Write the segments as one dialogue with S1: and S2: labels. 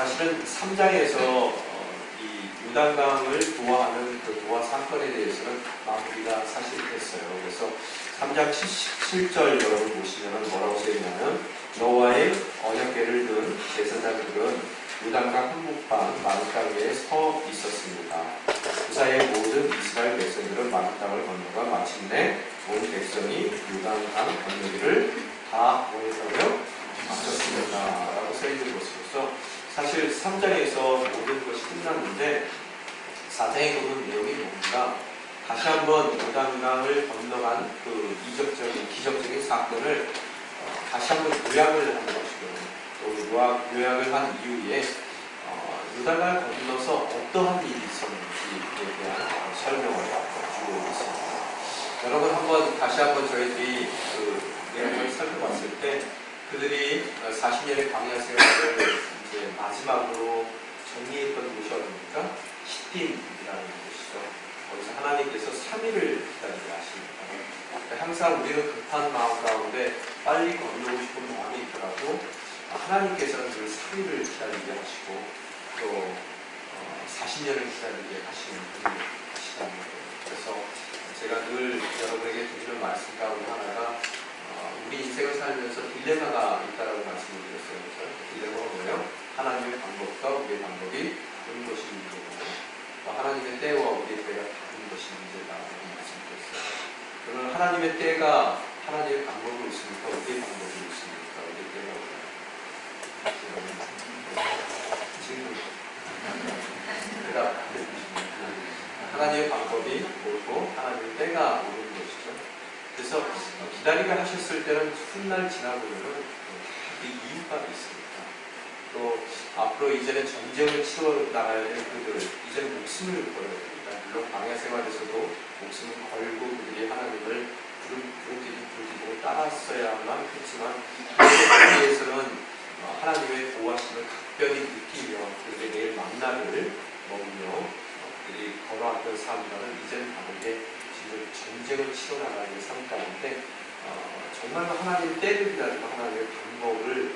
S1: 사실은 3장에서 이 요단강을 도화하는 그 도화 사건에 대해서는 마무리가 사실 됐어요. 그래서 3장 77절 여러분 보시면 뭐라고 써있냐면 여호와의 언약궤를 든 제사장들은 요단강 한복방 마른 땅 위에 서 있었습니다. 그 사이에 모든 이스라엘 백성들은 마른 땅을 건너가 마침내 온 백성이 요단강 건너기를 다 원했다며 마쳤습니다. 라고 써있는 것으로서 사실 3장에서 모든 것이 끝났는데 4장에 보는 내용이 뭡니까? 다시 한번 요단강을 건너간 그 이적적인 기적적인 사건을 다시 한번 요약을 하는 것이고 또 요약을 한 이후에 요단강을 건너서 어떠한 일이 있었는지에 대한 설명을 주고 있습니다. 여러분 다시 한번 저희들이 그 내용을 살펴봤을 때 그들이 40년의 광야 생활을 이제 마지막으로 정리했던 곳이 어디입니까? 시딤이라는 곳이죠. 거기서 하나님께서 3일을 기다리게 하십니다. 그러니까 항상 우리는 급한 마음 가운데 빨리 건너고 싶은 마음이 있더라도 하나님께서는 늘 3일을 기다리게 하시고 또 40년을 기다리게 하시는 분이시다는 거예요. 그래서 제가 늘 여러분에게 드리는 말씀 가운데 하나가 우리 인생을 살면서 딜레마가 있다라고 말씀을 드렸어요. 그래서 딜레마가 뭐예요? 하나님의 방법과 우리의 방법이 다른 것이 문제고 하나님의 때와 우리의 때가 다른 것이 문제다라고 말씀드렸어요. 그러면 하나님의 때가 하나님의 방법으로 있습니까? 우리의 방법으로 있습니까? 우리의 때가 질문 대답 하나님의 방법이 옳고 하나님의 때가 옳은 것이죠. 그래서 기다리게 하셨을 때는 훗날 지나보면 그 이유가 있습니다. 또 앞으로 이제는 전쟁을 치러 나가야 될 그들, 이제는 목숨을 걸어야 됩니다. 물론 광야 생활에서도 목숨을 걸고 그들이 하나님을 부르짖고 따랐어야만 했지만 그에 대해서는 하나님의 보호하심을 각별히 느끼며 그들의 내일 만나를 먹으며 그들이 걸어왔던 삶과는 이제는 다르게 지금 전쟁을 치러 나가는 삶 가운데 정말 하나님의 때를 기다리고 하나님의 방법을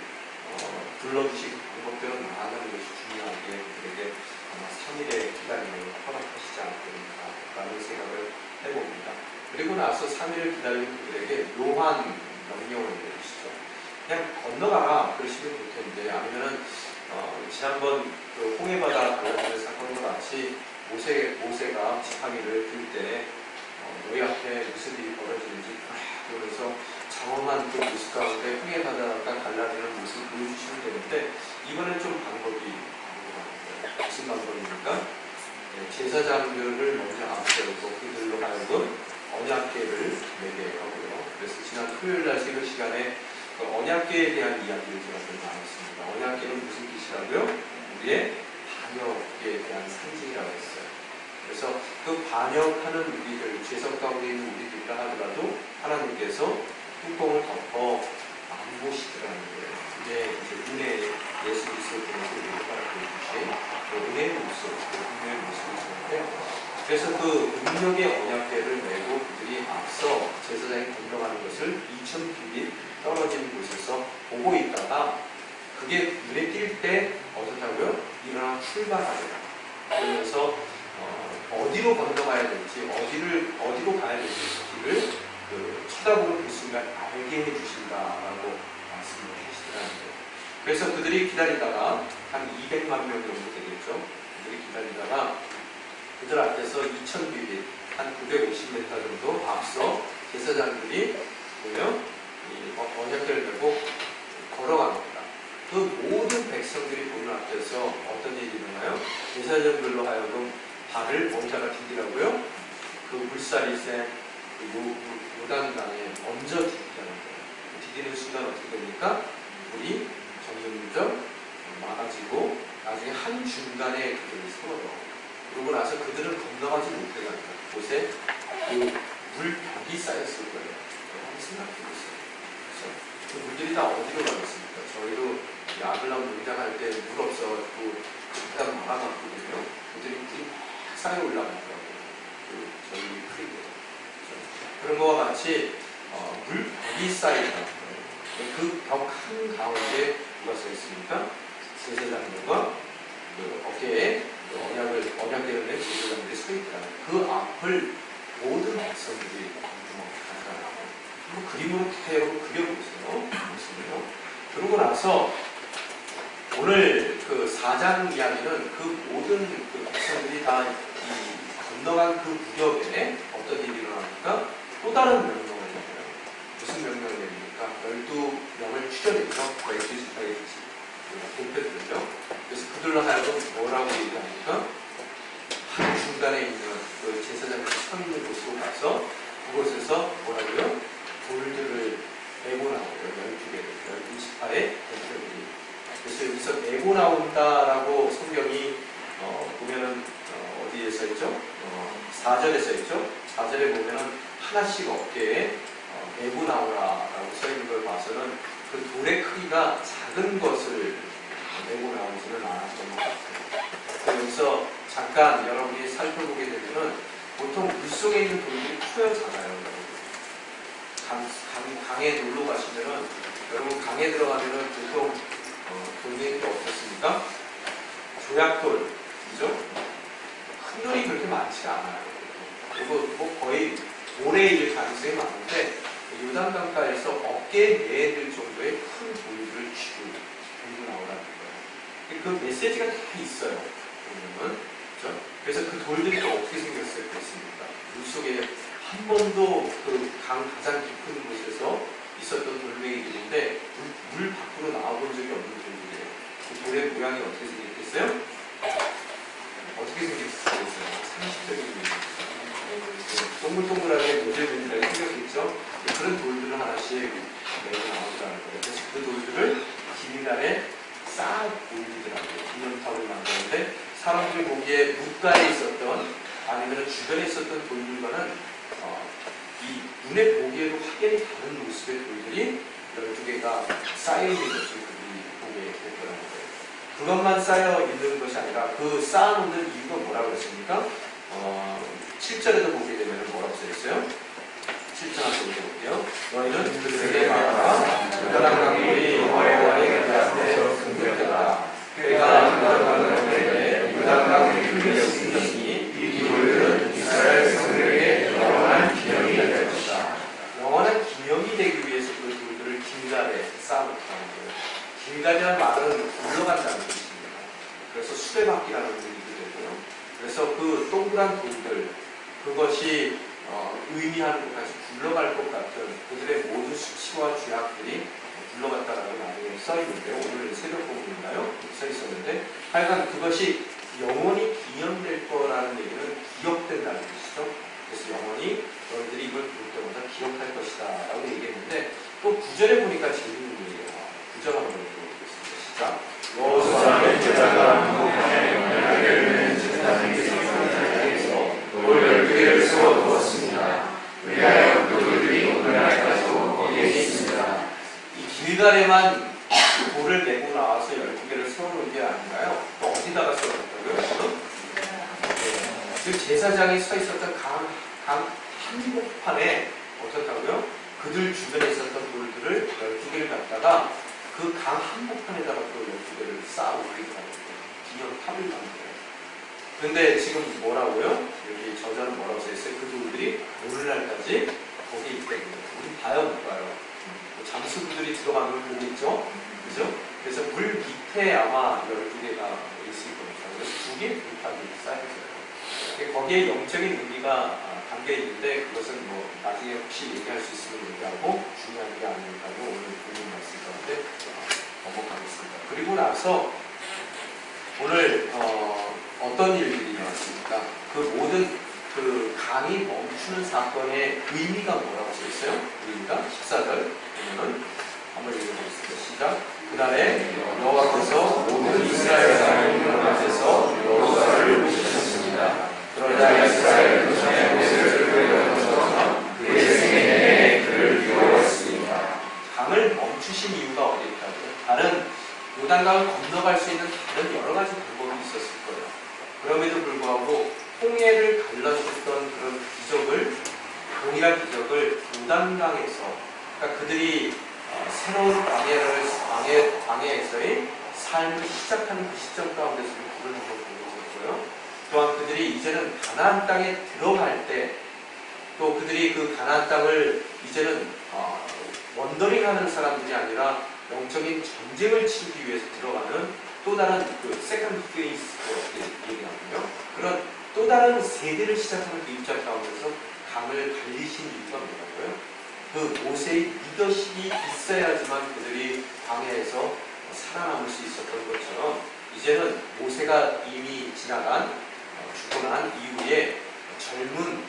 S1: 불러주신 방법대로 나아가는 것이 중요하게 그들에게 아마 3일의 기다림을 허락하시지 않겠는가라는 생각을 해봅니다. 그리고 나서 3일을 기다리는 그들에게 묘한 명령을 내리시죠. 그냥 건너가라 그러시면 될 텐데 아니면은 지난번 그 홍해바다 갈라지는 사건과 같이 모세가 지팡이를 들 때 너희 앞에 무슨 일이 벌어지는지 그러면서 장엄한 그 모습 가운데 홍해바다가 갈라지는 모습을 보여주시면 되는데 이번엔 좀 방법이 다르거든요. 무슨 방법입니까? 제사장들을 먼저 앞세우고 그들로 하여금 언약궤를 매게 하고요. 그래서 지난 토요일날 새벽 시간에 그 언약궤에 대한 이야기를 제가 좀 나눴습니다. 언약궤는 무슨 뜻이라고요? 우리의 반역에 대한 상징이라고 했어요. 그래서 그 반역하는 우리들, 죄성 가운데 있는 우리들이라 하더라도 하나님께서 뚜껑을 덮어 안 보시더라는 거예요. 그게 이제 은혜의 예수 그리스도를 통해서 우리를 보여주신 은혜의 모습, 은혜의 모습이었는데요. 그래서 그 능력의 언약궤를 메고 그들이 앞서 제사장이 건너가는 것을 2000규빗 떨어진 곳에서 보고 있다가 그게 눈에 띌 때 어떻다고요? 일어나 출발하래요. 그러면서 어디로 건너가야 될지, 어디로 가야 될지를 쳐다보는 그 순간 알게 해주신다라고 말씀을 하시더라는 거예요. 그래서 그들이 기다리다가 한 200만 명 정도 되겠죠. 그들이 기다리다가 그들 앞에서 2000규빗, 한 950m 정도 앞서 제사장들이 보면 언약궤를 메고 걸어갑니다. 그 모든 백성들이 보는 앞에서 어떤 일이 일어나요? 제사장들로 하여금 발을 뭔자가 디디라고요? 그 물살이 센 요단강에 얹어 디디라는 거예요. 디디는 순간 어떻게 됩니까? 물이 점점 많아지고 나중에 한 중간에 그들이 서요. 그러고 나서 그들은 건너가지 못해 갑니다. 곳에 그 물벽이 쌓였을 거예요. 한번 생각해 보세요. 그렇죠? 그 물들이 다 어디로 가겠습니까? 저희도 아블람 농장할 때 물 없어가지고 잠깐 막아놨거든요. 그들이 물이 막 쌓여 올라가더라고요. 저희 크리에. 그런 거와 같이 물벽이 쌓이다. 그 벽 한 가운데 누가 서 있습니까? 제사장들과 그 어깨에 언약궤를 제사장들이 서 있더라. 그 앞을 모든 백성들이 간다라고. 그림으로 대체로 그려보세요. 그러고 나서 오늘 그 4장 이야기는 그 모든 그 백성들이 다 건너간 그 무렵에 어떤 일이 일어납니까? 또 다른 명령을 내려요. 무슨 명령을 내립니까? 12명을 추천해서 12지파에 공표들죠. 그래서 그들로 하여금 뭐라고 얘기합니까? 한 중간에 있는 그 제사장들이 서 있는 곳으로 가서 그곳에서 뭐라고요? 돌들을 내고 나오고요. 12지파의 대표들이. 그래서 여기서 내고 나온다라고 성경이 보면은 어디에 써 있죠? 4절에 써 있죠? 4절에 보면은 하나씩 어깨에 내고 나오라라고 써 있는 걸 봐서는 그 돌의 크기가 작은 것을 내고 나오지는 않았던 것 같아요. 여기서 잠깐 여러분이 살펴보게 되면은 보통 물속에 있는 돌들이 커요, 작아요. 강에 놀러 가시면은 여러분 강에 들어가면은 보통 돌멩이가 어떻습니까? 조약돌, 그죠? 큰 돌이 그렇게 많지가 않아요. 그리고 뭐 거의 모래일 가능성이 많은데 요단강가에서 어깨에 내릴 정도의 큰 돌들을 들고 나오라는 거예요. 그 메시지가 다 있어요. 보면은, 그렇죠? 그래서 그 돌들이 또 어떻게 생겼어요? 그렇습니까? 물속에 한 번도 그 강 가장 깊은 곳에서 있었던 돌멩이들인데 물 밖으로 나와본 적이 없는 돌들이에요. 그 돌의 모양이 어떻게 생겼겠어요? 어떻게 생겼겠어요? 상식적인 얘기죠. 동글동글하게 문질문질하게 생겼겠죠. 그런 돌들을 하나씩 내고 나오더라는 거예요. 그래서 그 돌들을 길가에 싹 올리더라고요. 기념탑을 만드는데 사람들이 보기에 묻가에 있었던 아니면 주변에 있었던 돌들과는 이 눈에 보기에도 확연히 다른 모습의 돌들이 12개가 쌓여있는 것을 그들이 보게 됐더라는 거예요. 그것만 쌓여 있는 것이 아니라 그 쌓아놓는 이유가 뭐라고 했습니까? 7절에도 보게 되면 뭐라고 써있어요? 7절 한번 읽어볼게요. 너희는 그들에게 말하라. 요단강물이 여호와의 그 앞에 금되었다. 그가 요단강을 내게 요단강을 흘렸으니 이 돌들은 이스라엘 성들에게 영원한 기념이 될 것이다. 영원한 기념이 되기 위해서 그 돌들을 길갈에 쌓아놓다는 거예요. 길갈이라는 말은 굴러간다는 뜻입니다. 그래서 수레바퀴라는 의미도 되고요. 그래서 그 동그란 돌들, 그것이 의미하는 것까지 굴러갈 것 같은 그들의 모든 수치와 죄악들이 굴러갔다라고 나중에 써있는데요. 오늘 새벽 본문인가요? 써있었는데 하여간 그것이 영원히 기념될 거라는 얘기는 기억된다는 뜻이죠. 그래서 영원히 너희들이 이걸 볼 때마다 기억할 것이다 라고 얘기했는데 또 9절에 보니까 재밌는 얘기가 나와요. 9절 한번 읽어보겠습니다. 시작. 여호수아의 제자가 한국에 열개를 제사장에게 성전에서 돌 12개를 세워두었습니다. 왜냐하여 그 돌들이 오늘날까지도 거기에 있습니다. 이 길갈에만 돌을 내고 나와서 12개를 세워놓은 게 아닌가요? 또 어디다가 세워놨다고요? 그 제사장이 서 있었던 강 한복판에 어떻다고요? 그들 주변에 있었던 돌들을 12개를 갖다가 그 강 한복판에다가 또 12개를 쌓아 올리더라고요. 기념탑을 만들어요. 근데 지금 뭐라고요? 여기 저자는 뭐라고 써있어요? 그 돌들이 오늘날까지 거기에 있다고요. 우리 봐요, 못 봐요? 잠수부들이 들어가는 걸 보겠죠? 그죠? 그래서 물 밑에 아마 12개가 있을 겁니다. 그래서 2개의 돌탑이 쌓여있어요. 거기에 영적인 의미가 담겨 있는데 그것은 뭐 나중에 혹시 얘기할 수 있으면 얘기하고 중요한 게 아니니까요. 오늘 본문 말씀 가운데 넘어가겠습니다. 그리고 나서 오늘 어떤 일들이 일어났습니까? 그 모든 그 강이 멈추는 사건의 의미가 뭐라고 써 있어요? 의미가 14절 보면은 한번 읽어보겠습니다. 시작. 그날에 여호와께서 모든 이스라엘 사람들 앞에서 여호수아를 부르셨습니다. 그러자 이스라엘 도전의 모습을 보여주셔서 그의 생애 내내 그를 기도했습니다. 강을 멈추신 이유가 어디 있다고요? 다른 요단강을 건너갈 수 있는 다른 여러 가지 방법이 있었을 거예요. 그럼에도 불구하고 홍해를 갈라줬던 그런 기적을, 동일한 기적을 요단강에서, 그러니까 그들이 새로운 광야에서의 삶을 시작하는 그 시점 가운데서 불을 한번 보여줬고요. 또한 그들이 이제는 가나안 땅에 들어갈 때, 또 그들이 그 가나안 땅을 이제는 원더링하는 사람들이 아니라 영적인 전쟁을 치르기 위해서 들어가는 또 다른 그 세컨드 페이스라고 얘기하거든요. 그런 또 다른 세대를 시작하는 그 입장 가운데서 강을 갈리신 이유가 뭐라고요? 그 모세의 리더십이 있어야지만 그들이 광야에서 살아남을 수 있었던 것처럼 이제는 모세가 이미 지나간 죽고 난 이후에 젊은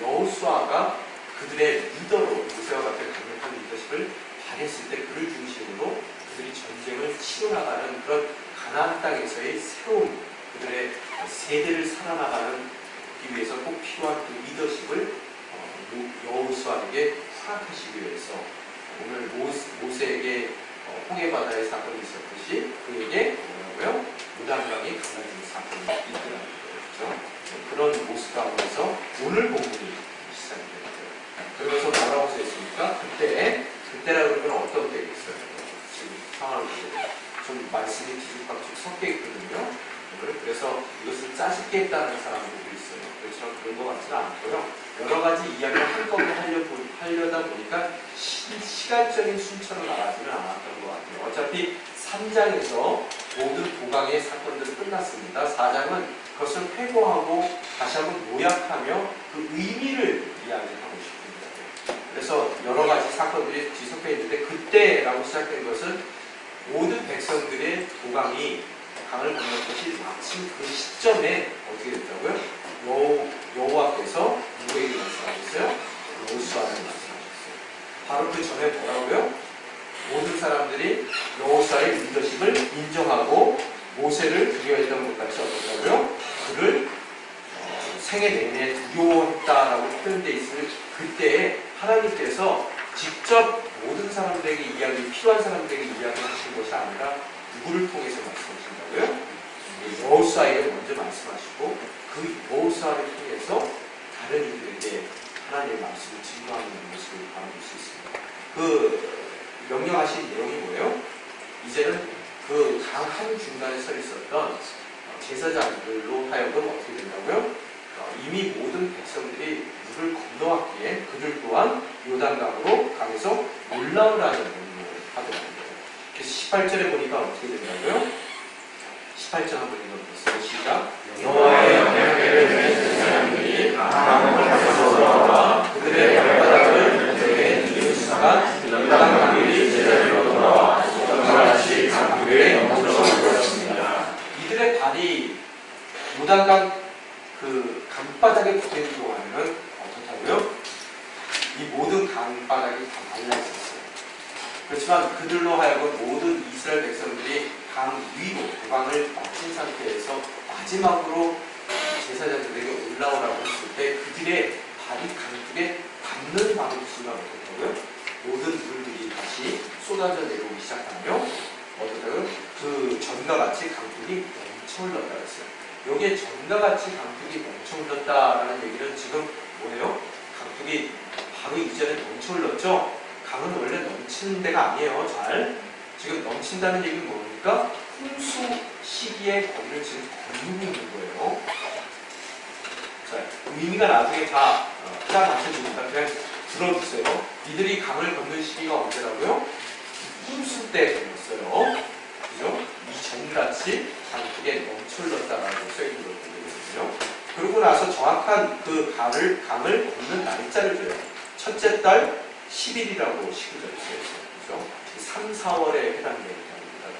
S1: 여호수아가 그들의 리더로 모세와 같은 강력한 리더십을 발휘했을 때 그를 중심으로 그들이 전쟁을 치러나가는 그런 가나안 땅에서의 새로운 그들의 세대를 살아나가는 위해서 꼭 필요한 그 리더십을 여호수아에게 허락하시기 위해서 오늘 모세에게 홍해바다의 사건이 있었듯이 그에게 뭐라고요? 요단강이 갈라지는 사건이 있더라고요. 그렇죠? 그런 모습 가운데서 오늘 본문이 시작이 됩니다. 그러면서 뭐라고 써있습니까? 그때라 그러면 어떤 때겠어요? 지금 상황을 보세요. 좀 말씀이 뒤죽박죽 섞여 있거든요. 그래서 이것을 짜집게 했다는 사람들도 있어요. 그렇지만 그런 것 같지는 않고요. 여러 가지 이야기를 한꺼번에 하려다 보니까 시간적인 순서로 나가지는 않았던 것 같아요. 어차피 3장에서 모든 도강의 사건들은 끝났습니다. 4장은 그것을 회고하고 다시 한번 요약하며 그 의미를 이야기하고 싶습니다. 그래서 여러 가지 사건들이 뒤섞여 있는데 그때라고 시작된 것은 모든 백성들의 도강이 강을 건넜듯이 마침 그 시점에 어떻게 됐다고요? 여호와께서 누구에게 말씀하셨어요? 여호수아에게 말씀하셨어요. 바로 그 전에 뭐라고요? 모든 사람들이 여호수아의 리더십을 인정하고 모세를 두려워했던 것 같이 어떻다고요? 그를 생애 내내 두려워했다라고 표현되어 있을 그때에 하나님께서 직접 모든 사람들에게 필요한 사람들에게 이야기하신 것이 아니라 누구를 통해서 말씀하신다고요? 여호수아에게 먼저 말씀하시고 그 여호수아를 통해서 다른 이들에게 하나님의 말씀을 증거하는 모습을 바라볼 수 있습니다. 그 명령하신 내용이 뭐예요? 이제는 그 강 한 중간에 서 있었던 제사장들로 하여금 어떻게 된다고요? 이미 모든 백성들이 물을 건너왔기에 그들 또한 요단강으로 강에서 올라오라는 명령을 하더라고요. 그래서 18절에 보니까 어떻게 된다고요? 18절 한번 읽어보세요. 시작. 여호와의 명령을 내리는 사람들이 강을 가서 돌아와 그들의 발바닥을 그들에게 누리는 순간 요단강이 제자리로 돌아와 요단같이 강물에 넘쳐올 것입니다. 이들의 발이 요단강 그 강바닥에 붙어있는 동안에는 어떻다고요? 이 모든 강바닥이 다 말라있었어요. 그렇지만 그들로 하여금 모든 이스라엘 백성들이 강 위로 도강을 마친 상태에서 마지막으로 제사장들에게 올라오라고 했을 때 그들의 발이 강둑에 닿는 방의 순간 어떻다고요? 모든 물들이 다시 쏟아져 내려오기 시작하며 어떻다고요? 그 전과 같이 강둑이 넘쳐 흘렀다고 했어요. 여기에 전과 같이 강둑이 넘쳐 흘렀다라는 얘기는 지금 뭐예요? 강둑이 바로 이전에 넘쳐 흘렀죠? 강은 원래 넘치는 데가 아니에요. 지금 넘친다는 얘기는 뭡니까? 홍수 시기에 거기를 지금 거느리고 있는 거예요. 자, 의미가 나중에 다 맞춰주니까 그냥 들어주세요. 이들이 강을 건는 시기가 언제라고요? 홍수 때 건넜어요. 그죠? 이 전같이 강둑에 넘쳐 흘렀다라고 써있는 것들이거든요. 그러고 나서 정확한 그 강을 걷는 날짜를 줘요. 첫째 달 10일이라고 시구절이 써있어요. 그죠? 3, 4월에 해당됩니다.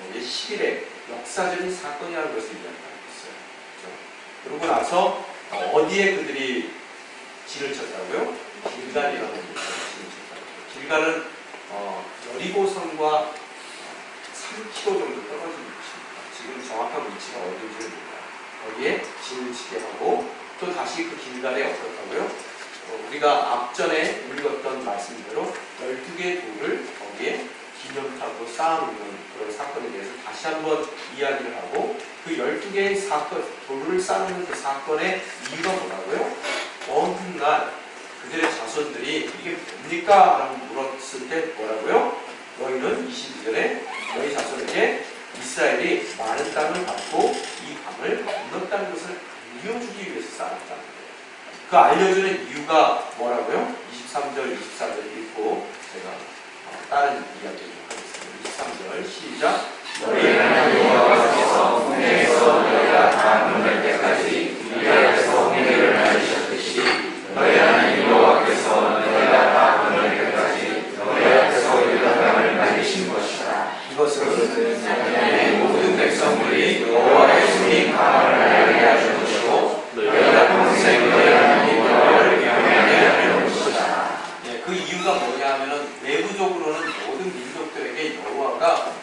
S1: 이게 10일에 역사적인 사건이라는 것을 이야기하고 있어요. 그죠? 그러고 나서 어디에 그들이 진을 쳤다고요? 길갈이라는 곳에 진을 쳤다고요. 길갈은 여리고성과 3km 정도 떨어진 위치입니다. 지금 정확한 위치가 어딘지는 몰라요. 거기에 진을 치게 하고 또 다시 그 길갈에 어떻다고요? 우리가 앞전에 읽었던 말씀대로 12개의 돌을 거기에 기념탑으로 쌓아놓는 그런 사건에 대해서 다시 한번 이야기를 하고 그 12개의 돌을 쌓는 그 사건의 이유가 뭐라고요? 어느 날 그들의 자손들이 이게 뭡니까? 라고 물었을 때 뭐라고요? 너희는 22절에 너희 자손에게 이스라엘이 많은 땅을 받고 이 강을 건넜다는 것을 알려주기 위해서 쌓았다는 거예요. 그 알려주는 이유가 뭐라고요? 23절, 24절 읽고 제가 다른 이야기 좀 하겠습니다. 23절 시작.
S2: 너희 하나님 여호와께서 홍해에서 너희가 다 건널 때까지 유리아에서 홍해를 가르셨듯이 너희 하나님 여호와께서 너희가 다 건널 때까지 너희 앞에서 요단강을 가르신 것이다.
S1: 이것은
S2: 작년에 모든 백성들이 여호와의 손이 강을 알게 하신 것이고 너희가 평생 너희 하나님 여호와를 경외하게 하는 것이다.
S1: 그 이유가 뭐냐 하면은 내부적으로는 모든 민족들에게 여호와가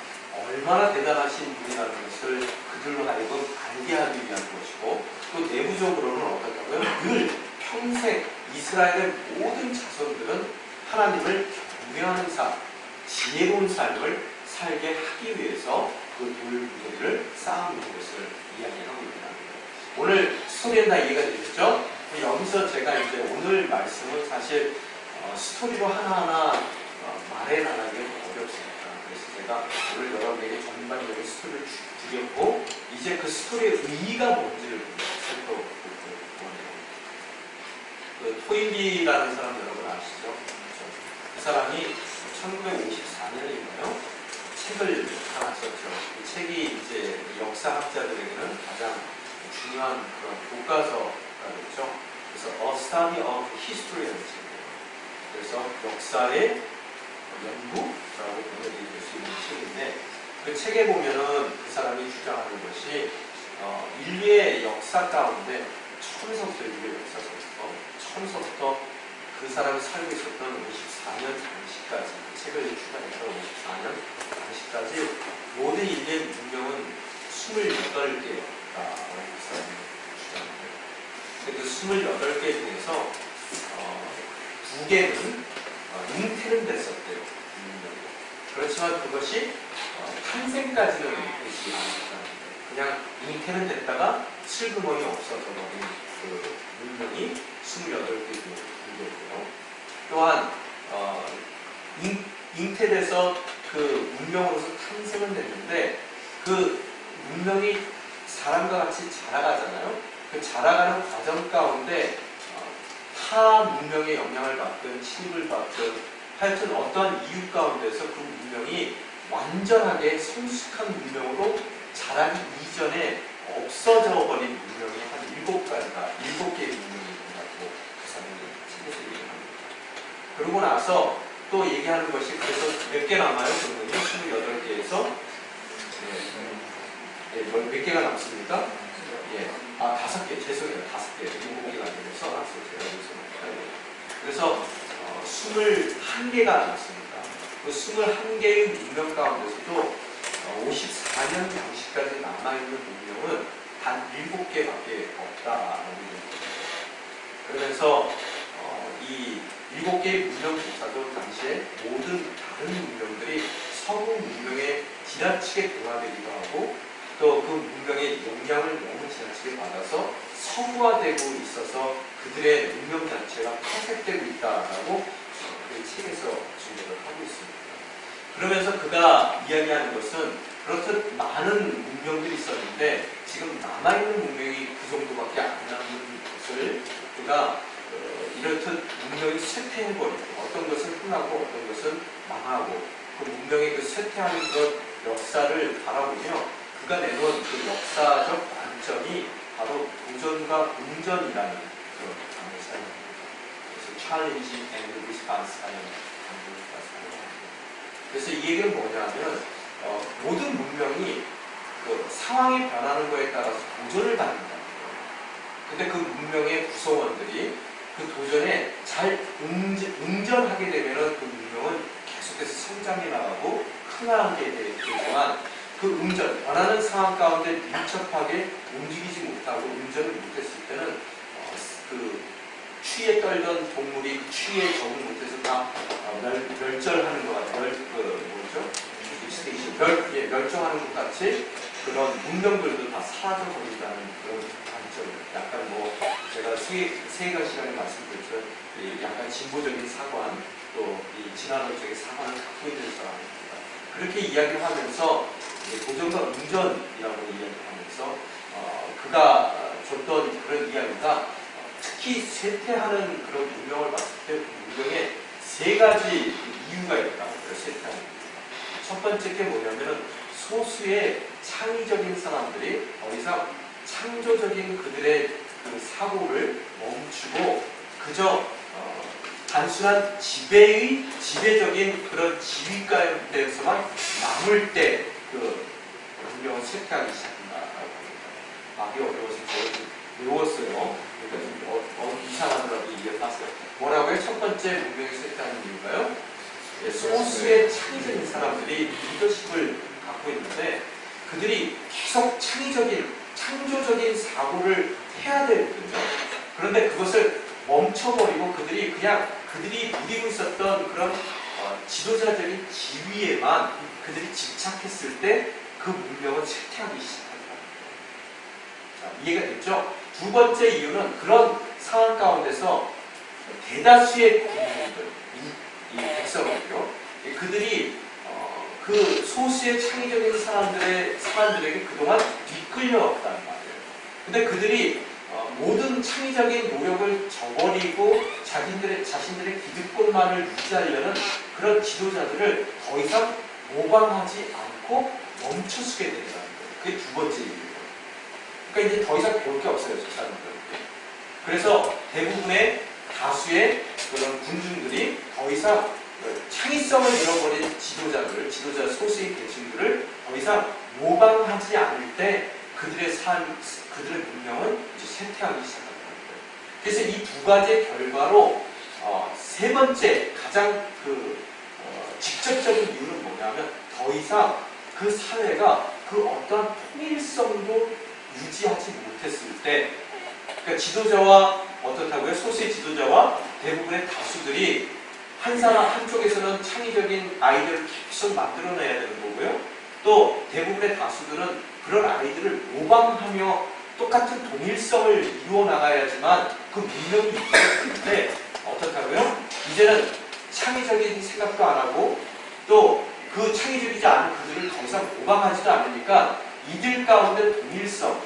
S1: 얼마나 대단하신 분이라는 것을 그들로 하여금 알게 하기 위한 것이고, 또 내부적으로는 어떻다고요? 늘 평생 이스라엘의 모든 자손들은 하나님을 경외하는 삶, 지혜로운 삶을 살게 하기 위해서 그 돌무더기를 쌓아놓은 것을 이야기하고 있는 겁니다. 오늘 스토리는 다 이해가 되셨죠? 여기서 제가 이제 오늘 말씀은 사실 스토리로 하나하나 말해나가기 어렵습니다. 그래서 제가 오늘 여러분에게 전반적인 스토리를 드렸고, 이제 그 스토리의 의의가 뭔지를 살펴보고 원해요. 그 토인비라는 사람 여러분 아시죠? 그 사람이 1954년인가요? 책을 하나 썼죠. 이 책이 이제 역사학자들에게는 가장 중요한 그런 교과서가 됐죠. 그래서 A Study of History라는 책이에요. 그래서 역사의 연구라고 보내드릴 수 있는 책인데, 그 책에 보면은 그 사람이 주장하는 것이 인류의 역사 가운데 처음서부터 그 사람이 살고 있었던 54년 당시까지, 그 책을 출간했던 54년 당시까지 모든 인류의 문명은 28개였다라고 그 사람이 주장합니다. 근데 그 28개 중에서 2개는 잉태는 됐었대요. 그렇지만 그것이 탄생까지는 되지 않았다는 거예요. 그냥 잉태는 됐다가 슬그머니 없어져 버린 그 문명이 28개 중에 2개고요. 또한 잉태돼서 그 문명으로서 탄생은 됐는데 그 문명이 사람과 같이 자라가잖아요. 그 자라가는 과정 가운데 타 문명의 영향을 받든 침입을 받든 하여튼 어떠한 이유 가운데서 그 문명이 완전하게 성숙한 문명으로 자라기 이전에 없어져 버린 문명이 한 7개의 문명이 있다고 그 사람이 책에서 얘기합니다. 그러고 나서 또 얘기하는 것이, 그래서 몇 개 남아요? 그러면 28개에서 몇 개가 남습니까? 5개, 죄송해요. 5개, 7개가 아니고 써놨어요. 그래서 21개가 남습니다. 그 21개의 문명 가운데서도 54년 당시까지 남아있는 문명은 단 7개밖에 없다라고 얘기합니다. 그러면서 이 7개의 문명조차도 당시에 모든 다른 문명들이 서구 문명에 지나치게 동화되기도 하고, 또 그 문명의 영향을 너무 지나치게 받아서 서구화되고 있어서 그들의 문명 자체가 파색되고 있다라고 그 책에서 증거를 하고 있습니다. 그러면서 그가 이야기하는 것은, 그렇듯 많은 문명들이 있었는데 지금 남아있는 문명이 그 정도밖에 안 남는 것을 그가 이렇듯 문명이 쇠퇴해버리고, 어떤 것은 흥하고 어떤 것은 망하고, 그 문명의 그 쇠퇴하는 그 역사를 바라보며 그가 내놓은 그 역사적 관점이 바로 도전과 응전이라는 그런 단어를 사용합니다. 그래서 challenge and response 하는 단어를 사용합니다. 그래서 이 얘기는 뭐냐면 모든 문명이 그 상황이 변하는 거에 따라서 도전을 받는다는 거예요. 근데 그 문명의 구성원들이 그 도전에 잘 응전하게 되면 그 문명은 계속해서 성장해 나가고 크나게 되지만, 그 응전, 변하는 상황 가운데 밀접하게 움직이지 못하고 응전을 못했을 때는 그 추위에 떨던 동물이 그 추위에 적응 못해서 다 멸절하는 것 같아요. 멸종하는 것 같이 그런 문명들도 다 사라져버린다는 그런 관점이에요. 약간 제가 세계관 시간에 말씀드렸죠. 약간 진보적인 사관, 또 이 진화론적인 사관을 갖고 있는 사람입니다. 그렇게 이야기를 하면서 도전과 운전이라고 이야기하면서 그가 줬던 그런 이야기가 특히 쇠퇴하는 그런 문명을 봤을 때 그 문명에 세 가지 이유가 있다고 해요. 쇠퇴하는 이유가. 첫 번째 게 뭐냐면은 소수의 창의적인 사람들이 더 이상 창조적인 그들의 그 사고를 멈추고 그저 단순한 지배적인 그런 지휘가에서만 남을 때 그 문명은 쇠퇴하기 시작한다라고 합니다. 말이 어려워서 제가 외웠어요. 그러니까 좀 이상하더라도 이해를 하세요. 뭐라고요? 첫 번째 문명이 쇠퇴하는 이유가요? 소수의 창의적인 사람들이 리더십을 갖고 있는데 그들이 계속 창조적인 사고를 해야 되거든요. 그런데 그것을 멈춰버리고 그들이 누리고 있었던 그런 지도자적인 지위에만 그들이 집착했을 때 그 문명은 쇠퇴하기 시작한다. 자, 이해가 됐죠? 두 번째 이유는 그런 상황 가운데서 대다수의 국민들, 이 백성들이요, 그들이 그 소수의 창의적인 사람들에게 그동안 뒤끌려왔다는 말이에요. 근데 그들이 모든 창의적인 노력을 저버리고 자신들의 기득권만을 유지하려는 그런 지도자들을 더 이상 모방하지 않고 멈춰서게 된다는 거예요. 그게 두 번째 이유예요. 그러니까 이제 더 이상 배울 게 없어요, 저 사람들은. 그래서 대부분의 다수의 그런 군중들이 더 이상 창의성을 잃어버린 지도자 소수의 계층들을 더 이상 모방하지 않을 때 그들의 문명은 이제 쇠퇴하기 시작한다는 거예요. 그래서 이 두 가지의 결과로 세 번째 가장 직접적인 이유는 뭐냐면 더 이상 그 사회가 그 어떠한 통일성도 유지하지 못했을 때, 그러니까 지도자와 어떻다고요? 소수의 지도자와 대부분의 다수들이 한쪽에서는 창의적인 아이디어를 계속 만들어내야 되는 거고요. 또 대부분의 다수들은 그런 아이들을 모방하며 똑같은 동일성을 이루어 나가야지만 그 문명이 유지되는데 어떻다고요? 이제는 창의적인 생각도 안 하고 또 그 창의적이지 않은 그들을 더 이상 모방하지도 않으니까 이들 가운데 동일성,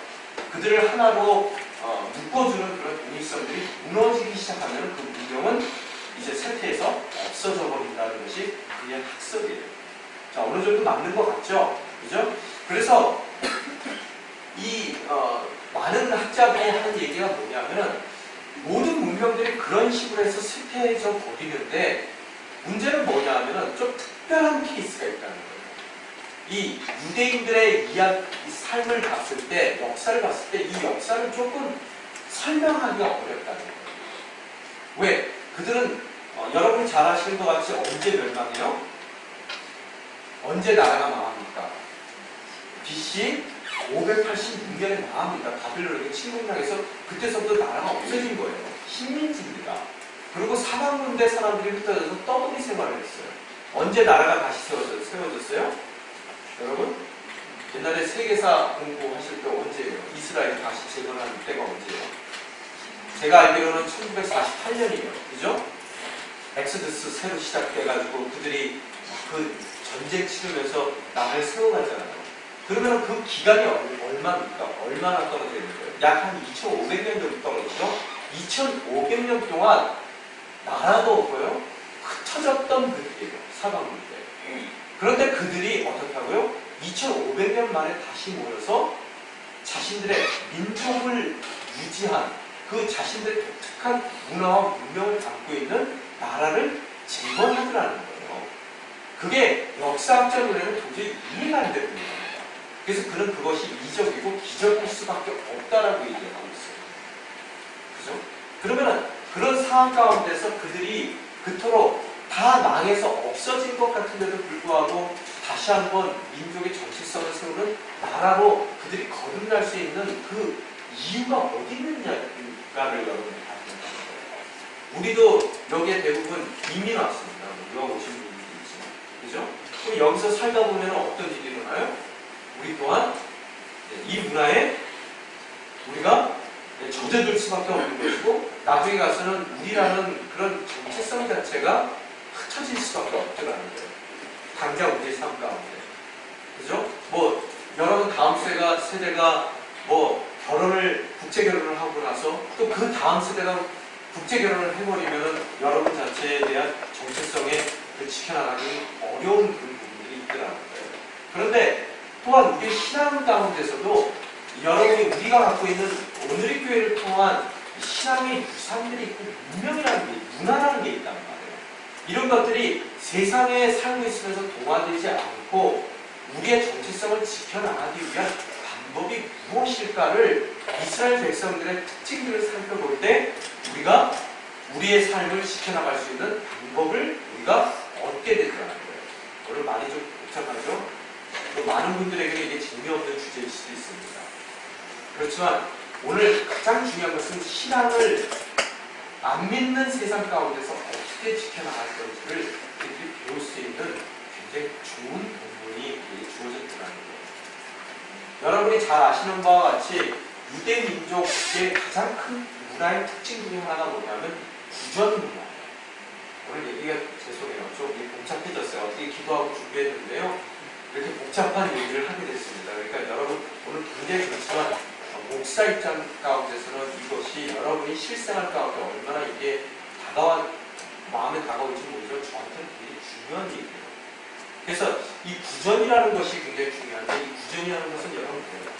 S1: 그들을 하나로 묶어주는 그런 동일성들이 무너지기 시작하면 그 문명은 이제 쇠퇴해서 없어져 버린다는 것이 그의 학설이에요. 자, 어느 정도 맞는 것 같죠? 그죠? 그래서 이 많은 학자들이 하는 얘기가 뭐냐면은 모든 문명들이 그런 식으로 해서 쇠퇴해져 버리는데 문제는 뭐냐면은 좀 특별한 케이스가 있다는 거예요. 이 유대인들의 삶을 봤을 때, 역사를 봤을 때 이 역사를 조금 설명하기가 어렵다는 거예요. 왜? 그들은 여러분이 잘 아시는 것 같이 언제 멸망해요? 언제 나라가 망합니까? BC 586년에 망합니다. 바빌론에게 침공당해서 그때서부터 나라가 없어진 거예요. 식민지입니다. 그리고 사방군대 사람들이 흩어져서 떠돌이 생활을 했어요. 언제 나라가 다시 세워졌어요? 여러분? 옛날에 세계사 공부하실 때 언제예요? 이스라엘 다시 재건한 때가 언제예요? 제가 알기로는 1948년이에요. 그죠? 엑소더스 새로 시작돼가지고 그들이 그 전쟁 치르면서 나라를 세워가잖아요. 그러면 그 기간이 얼마입니까? 얼마나 떨어져 있는 거예요? 약 한 2500년 정도 떨어지죠? 2500년 동안 나라도 없고요. 흩어졌던 그들이에요. 사방군대. 그런데 그들이 어떻다고요? 2500년 만에 다시 모여서 자신들의 민족을 유지한 그 자신들의 독특한 문화와 문명을 담고 있는 나라를 재건하더라는 거예요. 그게 역사학자들에는 도저히 이해가 안 되는 겁니다. 그래서 그는 그것이 이적이고 기적일 수밖에 없다라고 얘기하고 있어요. 그죠? 그러면 그런 상황 가운데서 그들이 그토록 다 망해서 없어진 것 같은데도 불구하고 다시 한번 민족의 정체성을 세우는 나라로 그들이 거듭날 수 있는 그 이유가 어디 있느냐를 여러분이 봐야 된다는 거예요. 우리도 여기에 대부분 이민 왔습니다. 유학 오신 분들이 있지만. 그죠? 그럼 여기서 살다 보면 어떤 일이 일어나요? 우리 또한 이 문화에 우리가 젖어들 수밖에 없는 것이고 나중에 가서는 우리라는 그런 정체성 자체가 흩어질 수밖에 없더라는 거예요. 당장 우리의 삶 가운데. 그죠? 뭐 세대가 뭐 국제 결혼을 하고 나서 또 그 다음 세대가 국제 결혼을 해버리면은 여러분 자체에 대한 정체성에 지켜나가기 어려운 그런 부분들이 있더라고요. 그런데 또한 우리 신앙 가운데서도 여러분이 우리가 갖고 있는 오늘의 교회를 통한 신앙의 유산들이 있고 문명이라는 게, 문화라는 게 있단 말이에요. 이런 것들이 세상에 살고 있으면서 동화되지 않고 우리의 정체성을 지켜나가기 위한 방법이 무엇일까를 이스라엘 백성들의 특징들을 살펴볼 때 우리가 우리의 삶을 지켜나갈 수 있는 방법을 우리가 얻게 되더라는 거예요. 오늘 많이 좀 복잡하죠? 또 많은 분들에게 이게 재미없는 주제일 수도 있습니다. 그렇지만 오늘 가장 중요한 것은 신앙을 안 믿는 세상 가운데서 어떻게 지켜나갈 건지를 우리들이 배울 수 있는 굉장히 좋은 본문이 주어졌다는 거예요. 여러분이 잘 아시는 바와 같이 유대 민족의 가장 큰 문화의 특징 중에 하나가 뭐냐면 구전 문화예요. 오늘 얘기가 죄송해요. 좀 복잡해졌어요. 어떻게 기도하고 준비했는데요. 이렇게 복잡한 얘기를 하게 됐습니다. 그러니까 여러분 오늘 굉장히 좋지만 목사 입장 가운데서는 이것이 여러분이 실생활 가운데 얼마나 이게 마음에 다가올지 모르지만 저한테는 굉장히 중요한 얘기예요. 그래서 이 구전이라는 것이 굉장히 중요한데 이 구전이라는 것은 여러분 뭐예요?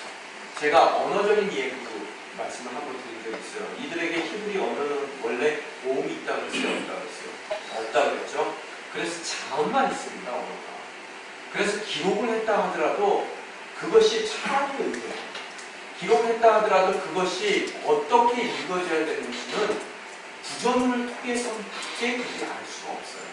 S1: 제가 언어적인 얘기도 말씀을 한번 드린 적이 있어요. 이들에게 히브리 언어는 원래 모음이 있다고 했어요? 없다고 했어요? 없다고 했죠? 그래서 자음만 있습니다, 언어가. 그래서 기록을 했다 하더라도 그것이 차라리 의미예요. 기록했다 하더라도 그것이 어떻게 읽어져야 되는지는 구전을 통해서밖에 그들이 알 수가 없어요.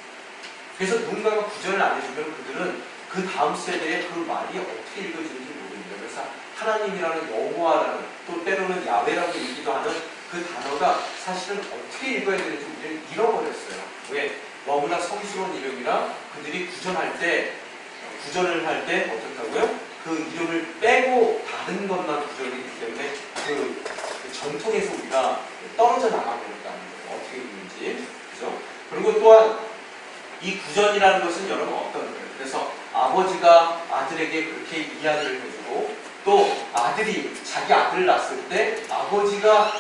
S1: 그래서 누군가가 구전을 안 해주면 그들은 그 다음 세대에 그 말이 어떻게 읽어지는지 모릅니다. 그래서 하나님이라는 여호와라는 또 때로는 야훼라고 읽기도 하는 그 단어가 사실은 어떻게 읽어야 되는지 우리는 잃어버렸어요. 왜? 너무나 성스러운 이름이라 그들이 구전을 할 때 어떻다고요? 그 이름을 빼고 다른 것만 구절이기 때문에 그 전통에서 우리가 떨어져 나가게 된다는 거예요. 어떻게 읽는지. 그죠? 그리고 또한 이 구전이라는 것은 여러분 어떤 거예요? 그래서 아버지가 아들에게 그렇게 이야기를 해주고 또 아들이 자기 아들을 낳았을 때 아버지가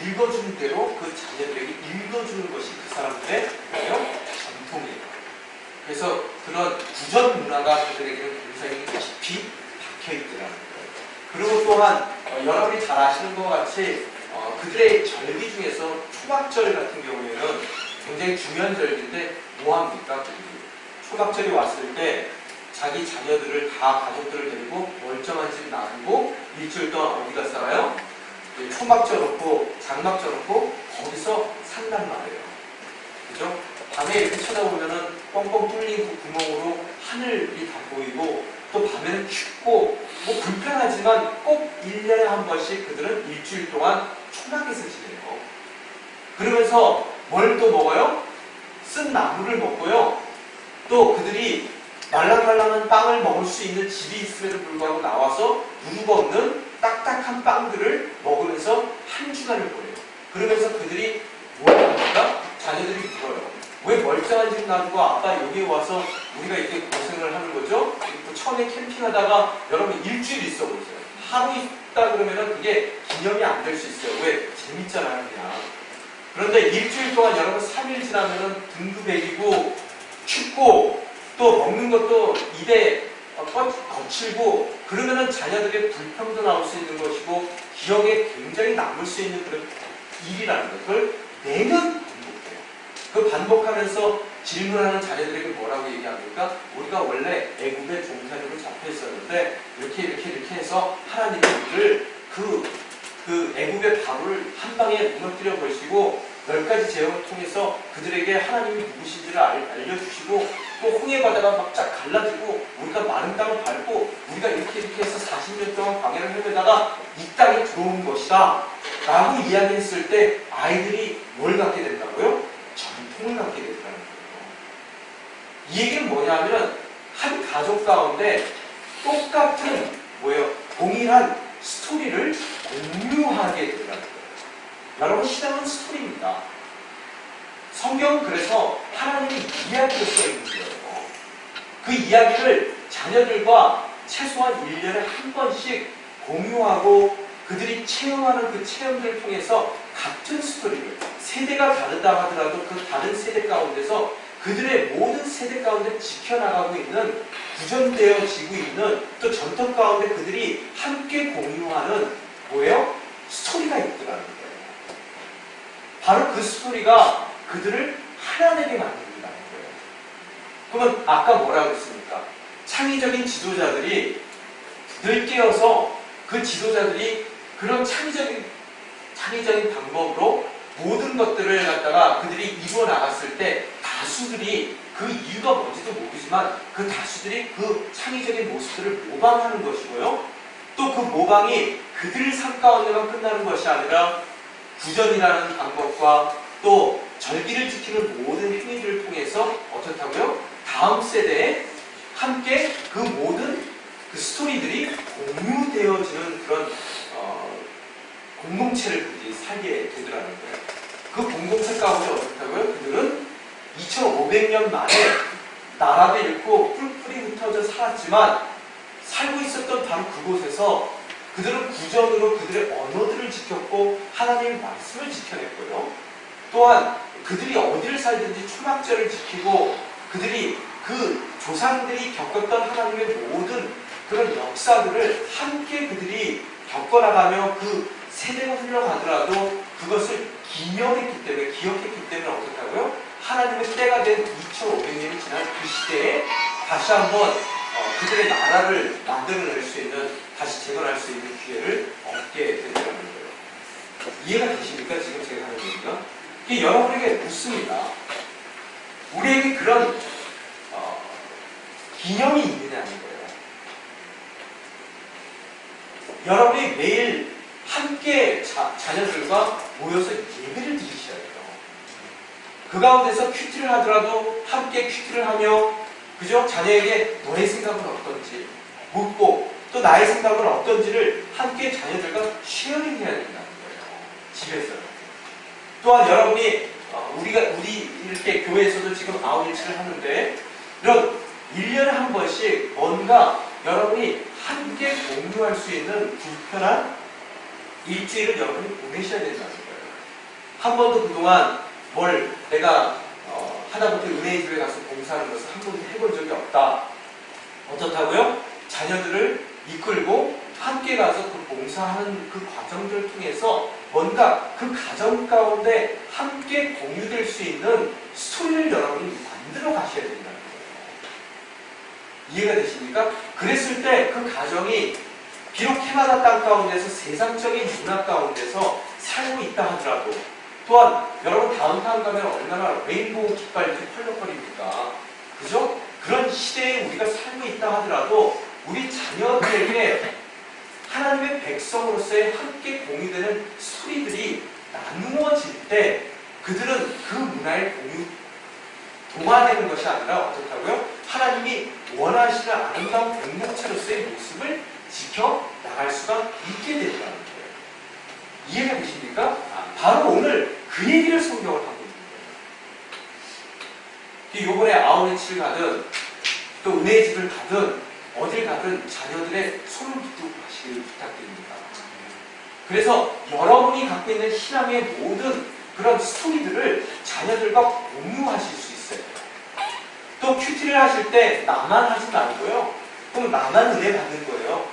S1: 읽어주는 대로 그 자녀들에게 읽어주는 것이 그 사람들의 뭐예요? 전통이에요. 그래서 그런 구전 문화가 그들에게는 굉장히 깊이 박혀있더라는 거예요. 그리고 또한 여러분이 잘 아시는 것 같이 그들의 절기 중에서 초막절 같은 경우에는 굉장히 중요한 절기인데 뭐합니까? 초막절이 왔을 때 자기 자녀들을 다 가족들을 데리고 멀쩡한 집 놔두고 일주일 동안 어디가 살아요? 초막절 놓고 장막절 놓고 거기서 산단 말이에요. 그죠? 밤에 이렇게 쳐다보면은 뻥뻥 뚫린 그 구멍으로 하늘이 다 보이고 또 밤에는 춥고 뭐 불편하지만 꼭 1년에 한 번씩 그들은 일주일 동안 초막에서 지내요. 그러면서 뭘 또 먹어요? 쓴 나물을 먹고요. 또 그들이 말랑말랑한 빵을 먹을 수 있는 집이 있음에도 불구하고 나와서 누룩 없는 딱딱한 빵들을 먹으면서 한 주간을 보내요. 그러면서 그들이 뭘 합니까? 자녀들이 물어요. 왜 멀쩡한 집 놔두고 아빠 여기 와서 우리가 이렇게 고생을 하는 거죠? 처음에 캠핑하다가 여러분 일주일 있어 보세요. 하루 있다 그러면은 그게 기념이 안 될 수 있어요. 왜? 재밌잖아요, 그냥. 그런데 일주일 동안 여러분 3일 지나면은 등도 베기고 춥고 또 먹는 것도 입에 거칠고 그러면은 자녀들의 불평도 나올 수 있는 것이고 기억에 굉장히 남을 수 있는 그런 일이라는 것. 그걸 매년 반복해요. 그 반복하면서 질문하는 자녀들에게 뭐라고 얘기합니까? 우리가 원래 애굽의 종살이로 잡혀 있었는데 이렇게 해서 하나님이 우리를 그 애굽의 바로를 한 방에 무너뜨려 버리시고 10가지 재앙을 통해서 그들에게 하나님이 누구신지를 알려주시고 또 홍해 바다가 막 쫙 갈라지고 우리가 마른 땅을 밟고 우리가 이렇게 해서 40년 동안 광야를 헤매다가 이 땅에 들어온 것이다 라고 이야기했을 때 아이들이 뭘 갖게 된다고요? 전통을 갖게 된다는 거예요. 이 얘기는 뭐냐면 한 가족 가운데 똑같은 동일한 스토리를 공유하게 된다는 거예요. 여러분 신앙은 스토리입니다. 성경은 그래서 하나님의 이야기로 써있는 거예요. 그 이야기를 자녀들과 최소한 1년에 한 번씩 공유하고 그들이 체험하는 그 체험들을 통해서 같은 스토리를 세대가 다르다 하더라도 그 다른 세대 가운데서 그들의 모든 세대 가운데 지켜나가고 있는 구전되어지고 있는 또 전통 가운데 그들이 함께 공유하는 뭐예요? 스토리가 있더라는 거예요. 바로 그 스토리가 그들을 하나 되게 만든다는 거예요. 그러면 아까 뭐라고 했습니까? 창의적인 지도자들이 늘 깨어서 그 지도자들이 그런 창의적인 방법으로 모든 것들을 갖다가 그들이 이루어 나갔을 때 다수들이 그 이유가 뭔지도 모르지만 그 다수들이 그 창의적인 모습들을 모방하는 것이고요. 또 그 모방이 그들 삶 가운데만 끝나는 것이 아니라 구전이라는 방법과 또 절기를 지키는 모든 행위들을 통해서 어떻다고요? 다음 세대에 함께 그 모든 그 스토리들이 공유되어지는 그런 공동체를 그들이 살게 되더라는 거예요. 그 공동체 가운데 어떻다고요? 그들은 2500년 만에 나라를 잃고 뿔뿔이 흩어져 살았지만 살고 있었던 바로 그곳에서 그들은 구전으로 그들의 언어들을 지켰고 하나님의 말씀을 지켜냈고요. 또한 그들이 어디를 살든지 초막절을 지키고 그들이 그 조상들이 겪었던 하나님의 모든 그런 역사들을 함께 그들이 겪어나가며 그 세대가 흘러가더라도 그것을 기념했기 때문에 기억했기 때문에 어떻다고요? 하나님의 때가 된 2500년이 지난 그 시대에 다시 한번 그들의 나라를 만들어낼 수 있는 다시 재건할 수 있는 기회를 얻게 된다는 거예요. 이해가 되십니까? 지금 제가 하는 얘기가? 이게 여러분에게 묻습니다. 우리에게 그런 기념이 있느냐는 거예요. 여러분이 매일 함께 자녀들과 모여서 예배를 드리셔야 돼요. 그 가운데서 큐티를 하더라도 함께 큐티를 하며 그죠? 자녀에게 너의 생각은 어떤지 묻고 또 나의 생각은 어떤지를 함께 자녀들과 쉐어링 해야 된다는 거예요. 집에서. 또한 여러분이 우리 이렇게 교회에서도 지금 아웃리치를 하는데 이런 1년에 한 번씩 뭔가 여러분이 함께 공유할 수 있는 불편한 일주일을 여러분이 보내셔야 된다는 거예요. 한 번도 그동안 뭘 내가 하다못해 은혜의 집에 가서 봉사하는 것을 한 번도 해본 적이 없다. 어떻다고요? 자녀들을 이끌고 함께 가서 그 봉사하는 그 과정들을 통해서 뭔가 그 가정 가운데 함께 공유될 수 있는 스토리를 여러분이 만들어 가셔야 된다는 거예요. 이해가 되십니까? 그랬을 때 그 가정이 비록 캐나다 땅 가운데서 세상적인 문화 가운데서 살고 있다 하더라도 또한 여러분 다운타운 가면 얼마나 레인보우 깃발들이 펄럭거립니까? 그죠? 그런 시대에 우리가 살고 있다 하더라도 우리 자녀들에게 하나님의 백성으로서의 함께 공유되는 스토리들이 나누어질 때 그들은 그 문화의 동화되는 것이 아니라 어떻다고요? 하나님이 원하시는 아름다운 공동체로서의 모습을 지켜나갈 수가 있게 된다는 거예요. 이해가 되십니까? 바로 오늘 그 얘기를 성경을 하고 있는 거예요. 이번에 아웃리치를 가든 또 은혜의 집을 가든 어딜 가든 자녀들의 손을 붙들고 가시길 부탁드립니다. 그래서 여러분이 갖고 있는 신앙의 모든 그런 스토리들을 자녀들과 공유하실 수 있어요. 또 큐티를 하실 때 나만 하지 말고요. 그럼 나만 은혜 받는 거예요.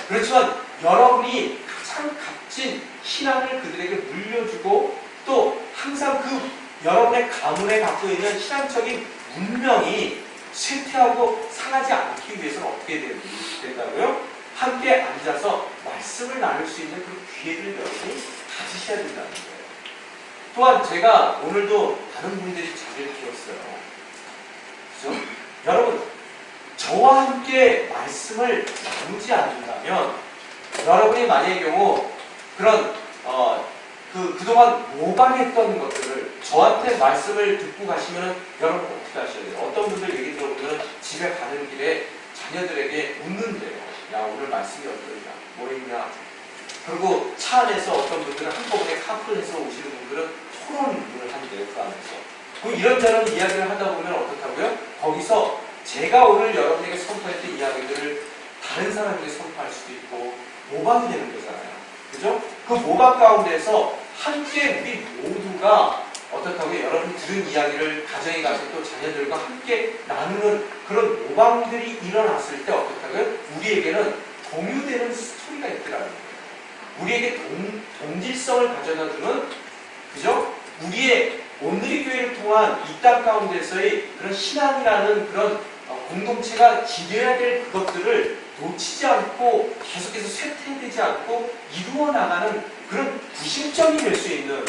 S1: 그렇지만 여러분이 가장 값진 신앙을 그들에게 물려주고 또 항상 그 여러분의 가문에 갖고 있는 신앙적인 문명이 쇠퇴하고 상하지 않기 위해서는 어떻게 된다고요? 함께 앉아서 말씀을 나눌 수 있는 그 기회를 여러분이 가지셔야 된다는 거예요. 또한 제가 오늘도 다른 분들이 자리를 비웠어요. 그죠? 여러분, 저와 함께 말씀을 나누지 않는다면 여러분이 만약의 경우 그런 그동안 모방했던 것들을 저한테 말씀을 듣고 가시면 여러분 어떻게 하셔야 돼요? 어떤 분들 얘기 들어보면 집에 가는 길에 자녀들에게 묻는데요. 야, 오늘 말씀이 어떠냐? 뭐 했냐? 그리고 차 안에서 어떤 분들은 한꺼번에 카풀해서 오시는 분들은 토론을 한대요. 그 안에서. 그 이런저런 이야기를 하다 보면 어떻다고요? 거기서 제가 오늘 여러분에게 선포했던 이야기들을 다른 사람에게 선포할 수도 있고 모방이 되는 거잖아요. 그죠? 그 모방 가운데서 함께 우리 모두가 어떻다고 여러분이 들은 이야기를 가정에 가서 또 자녀들과 함께 나누는 그런 모방들이 일어났을 때 어떻다고요? 우리에게는 공유되는 스토리가 있더라는 거예요. 우리에게 동질성을 가져다 주는, 그죠? 우리의 오늘의 교회를 통한 이 땅 가운데서의 그런 신앙이라는 그런 공동체가 지려야 될 그것들을 놓치지 않고 계속해서 쇠퇴되지 않고 이루어 나가는 그런 구심점이 될 수 있는,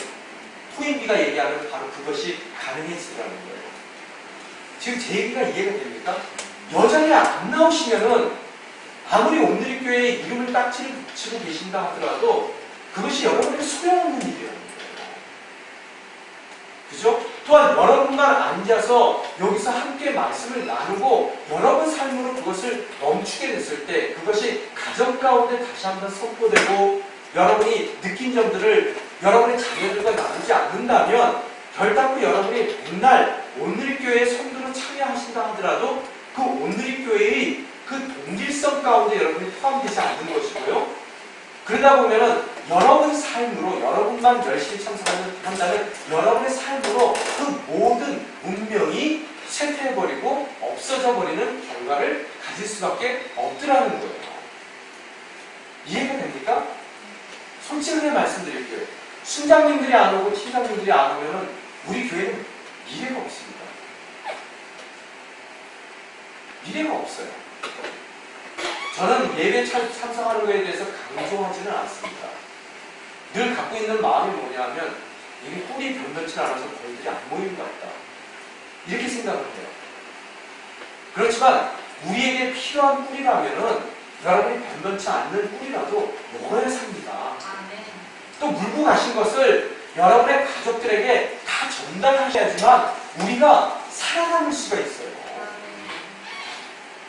S1: 토인비가 얘기하는 바로 그것이 가능해지더라는 거예요. 지금 제 얘기가 이해가 됩니까? 여전히 안 나오시면은 아무리 오늘의 교회에 이름을 딱지를 붙이고 계신다 하더라도 그것이 여러분에게 소용없는 일이에요. 그죠? 또한 여러분만 앉아서 여기서 함께 말씀을 나누고 여러분 삶으로 그것을 멈추게 됐을 때 그것이 가정 가운데 다시 한번 선포되고 여러분이 느낀 점들을 여러분의 자녀들과 나누지 않는다면 결단코 여러분이 맨날 오늘의 교회의 성도로 참여하신다 하더라도 그 오늘의 교회의 그 동질성 가운데 여러분이 포함되지 않는 것이고요. 그러다 보면은 여러분 삶으로 여러분만 열심히 참석한다면 여러분의 삶으로 그 모든 운명이 쇠퇴해버리고 없어져 버리는 결과를 가질 수밖에 없더라는 거예요. 이해가 됩니까? 솔직하게 말씀드릴게요. 순장님들이 안 오고 팀장님들이 안 오면은 우리 교회는 미래가 없습니다. 미래가 없어요. 저는 예배 참석하는 것에 대해서 강조하지는 않습니다. 늘 갖고 있는 마음이 뭐냐면 이게 꿀이 변변치 않아서 거인들이 안 모이는 것 같다. 이렇게 생각을 해요. 그렇지만 우리에게 필요한 꿀이라면은 여러분이 변변치 않는 꿀이라도 먹어야 삽니다. 또 물고 가신 것을 여러분의 가족들에게 다 전달하셔야지만 우리가 살아남을 수가 있어요.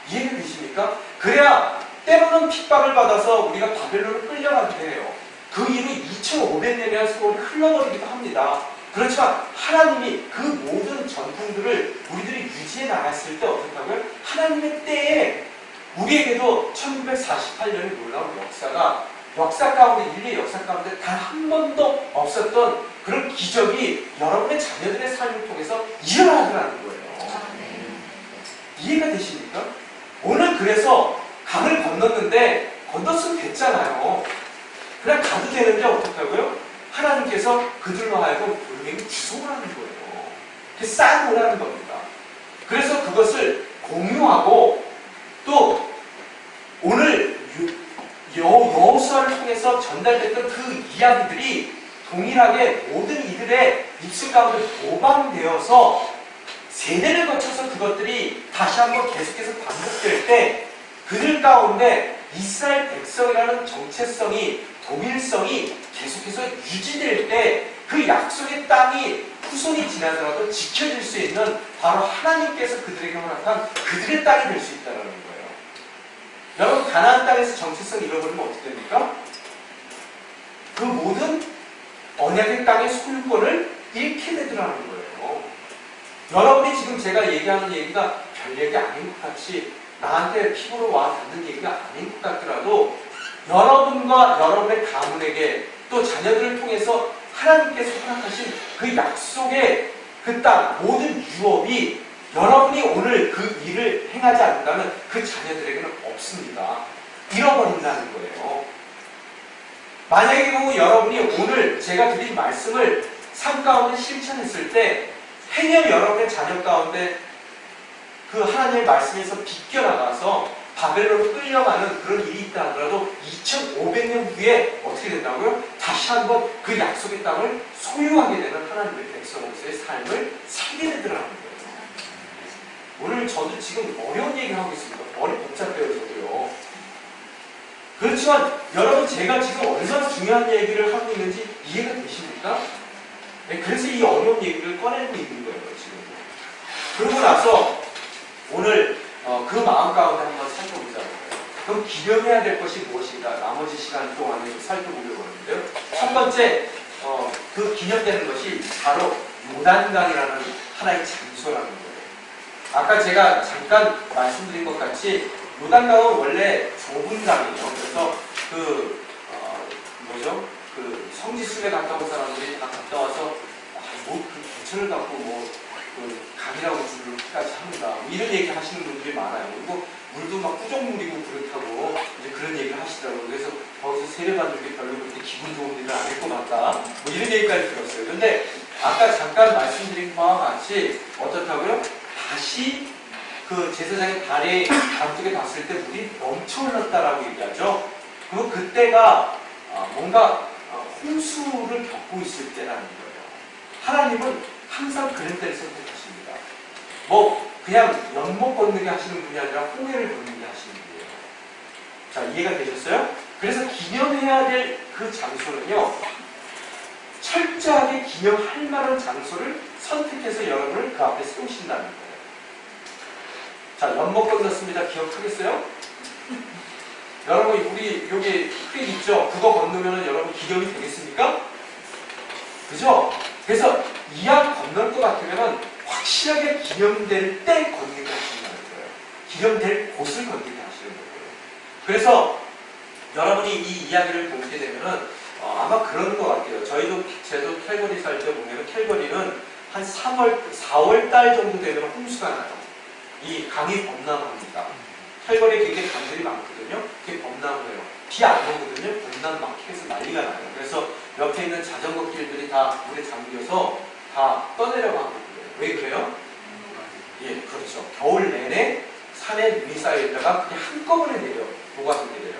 S1: 이해가 되십니까? 그래야 때로는 핍박을 받아서 우리가 바벨론을 끌려가기도 해요. 그 이후 2500년의 세월이 흘러버리기도 합니다. 그렇지만 하나님이 그 모든 전통들을 우리들이 유지해 나갔을 때 어떻게 하고요? 하나님의 때에 우리에게도 1948년의 놀라운 역사 가운데, 인류의 역사 가운데 단 한 번도 없었던 그런 기적이 여러분의 자녀들의 삶을 통해서 일어나더라는 거예요. 이해가 되십니까? 오늘 그래서 강을 건넜는데 건넜으면 됐잖아요. 그냥 가도 되는데 어떻게 하고요? 하나님께서 그들로 하여금 돌멩이 주송을 하는 거예요. 그게 싹 오라는 겁니다. 그래서 그것을 공유하고 또 오늘 여호수아를 통해서 전달됐던 그 이야기들이 동일하게 모든 이들의 입술 가운데 모방되어서 세대를 거쳐서 그것들이 다시 한번 계속해서 반복될 때 그들 가운데 이스라엘 백성이라는 정체성이, 동일성이 계속해서 유지될 때 그 약속의 땅이 후손이 지나더라도 지켜질 수 있는 바로 하나님께서 그들에게 허락한 그들의 땅이 될 수 있다는 거예요. 여러분, 가나안 땅에서 정체성 잃어버리면 어떻게 됩니까? 그 모든 언약의 땅의 소유권을 잃게 되더라는 거예요. 여러분이 지금 제가 얘기하는 얘기가 별 얘기 아닌 것 같이 나한테 피부로 와 닿는 얘기가 아닌 것 같더라도 여러분과 여러분의 가문에게 또 자녀들을 통해서 하나님께서 허락하신 그 약속의 그 땅, 모든 유업이 여러분이 오늘 그 일을 행하지 않는다면 그 자녀들에게는 없습니다. 잃어버린다는 거예요. 만약에 보면 여러분이 오늘 제가 드린 말씀을 삶 가운데 실천했을 때 행여 여러분의 자녀 가운데 그 하나님의 말씀에서 비껴나가서 바벨론으로 끌려가는 그런 일이 있다 하더라도 2500년 후에 어떻게 된다고요? 다시 한번 그 약속의 땅을 소유하게 되는 하나님의 백성으로서의 삶을 살게 되더라는 거예요. 오늘 저도 지금 어려운 얘기를 하고 있습니다. 머리 복잡해요, 저도요. 그렇지만 여러분, 제가 지금 얼마나 중요한 얘기를 하고 있는지 이해가 되십니까? 네, 그래서 이 어려운 얘기를 꺼내고 있는 거예요, 지금. 그러고 나서 오늘 그 마음 가운데 한번 살펴보자고요. 그럼 기념해야 될 것이 무엇인가? 나머지 시간 동안에 살펴보려고 하는데요. 첫 번째, 그 기념되는 것이 바로 요단강이라는 하나의 장소라는 거예요. 아까 제가 잠깐 말씀드린 것 같이 요단강은 원래 좁은 강이에요. 그래서 뭐죠? 성지순례 갔다 온 사람들이 다 갔다 와서 부처를 갖고 강이라고 부르기까지 합니다. 이런 얘기 하시는 분들이 많아요. 그리고 물도 막 꾸정물이고 그렇다고 이제 그런 얘기를 하시더라고요. 그래서 거기서 세례받는 게 별로 그렇게 기분 좋은 일은 아닐 것 같다. 이런 얘기까지 들었어요. 근데 아까 잠깐 말씀드린 바와 같이 어떻다고요? 다시 제사장의 발에 감쪽에 닿았을 때 물이 넘쳐 흘렀다라고 얘기하죠. 그리고 그때가 뭔가 홍수를 겪고 있을 때라는 거예요. 하나님은 항상 그런 때를 선택하십니다. 그냥 연못 건너게 하시는 분이 아니라 홍해를 건너게 하시는 분이에요. 자, 이해가 되셨어요? 그래서 기념해야 될 그 장소는요, 철저하게 기념할 만한 장소를 선택해서 여러분을 그 앞에 세우신다는 거예요. 자, 연못 건넜습니다. 기억하겠어요? 여러분, 우리 여기 크릭 있죠? 그거 건너면 여러분 기념이 되겠습니까? 그죠? 그래서 이왕 건널 것 같으면 확실하게 기념될 때 건너게 하신다는 거예요. 기념될 곳을 건너게 하시는 거예요. 그래서 여러분이 이 이야기를 보게 되면은 아마 그런 것 같아요. 저도 캘거리 살 때 보면 캘거리는 한 4월 달 정도 되면 홍수가 나요. 이 강이 범람합니다. 캘거리에 굉장히 강들이 많거든요. 그게 범람을 해요. 비 안 오거든요. 범람 막 해서 난리가 나요. 그래서 옆에 있는 자전거 길들이 다 물에 잠겨서 다 떠내려가고 그래요. 왜 그래요? 예, 그렇죠. 겨울 내내 산에 눈이 쌓여있다가 그냥 한꺼번에 녹아들게 돼요.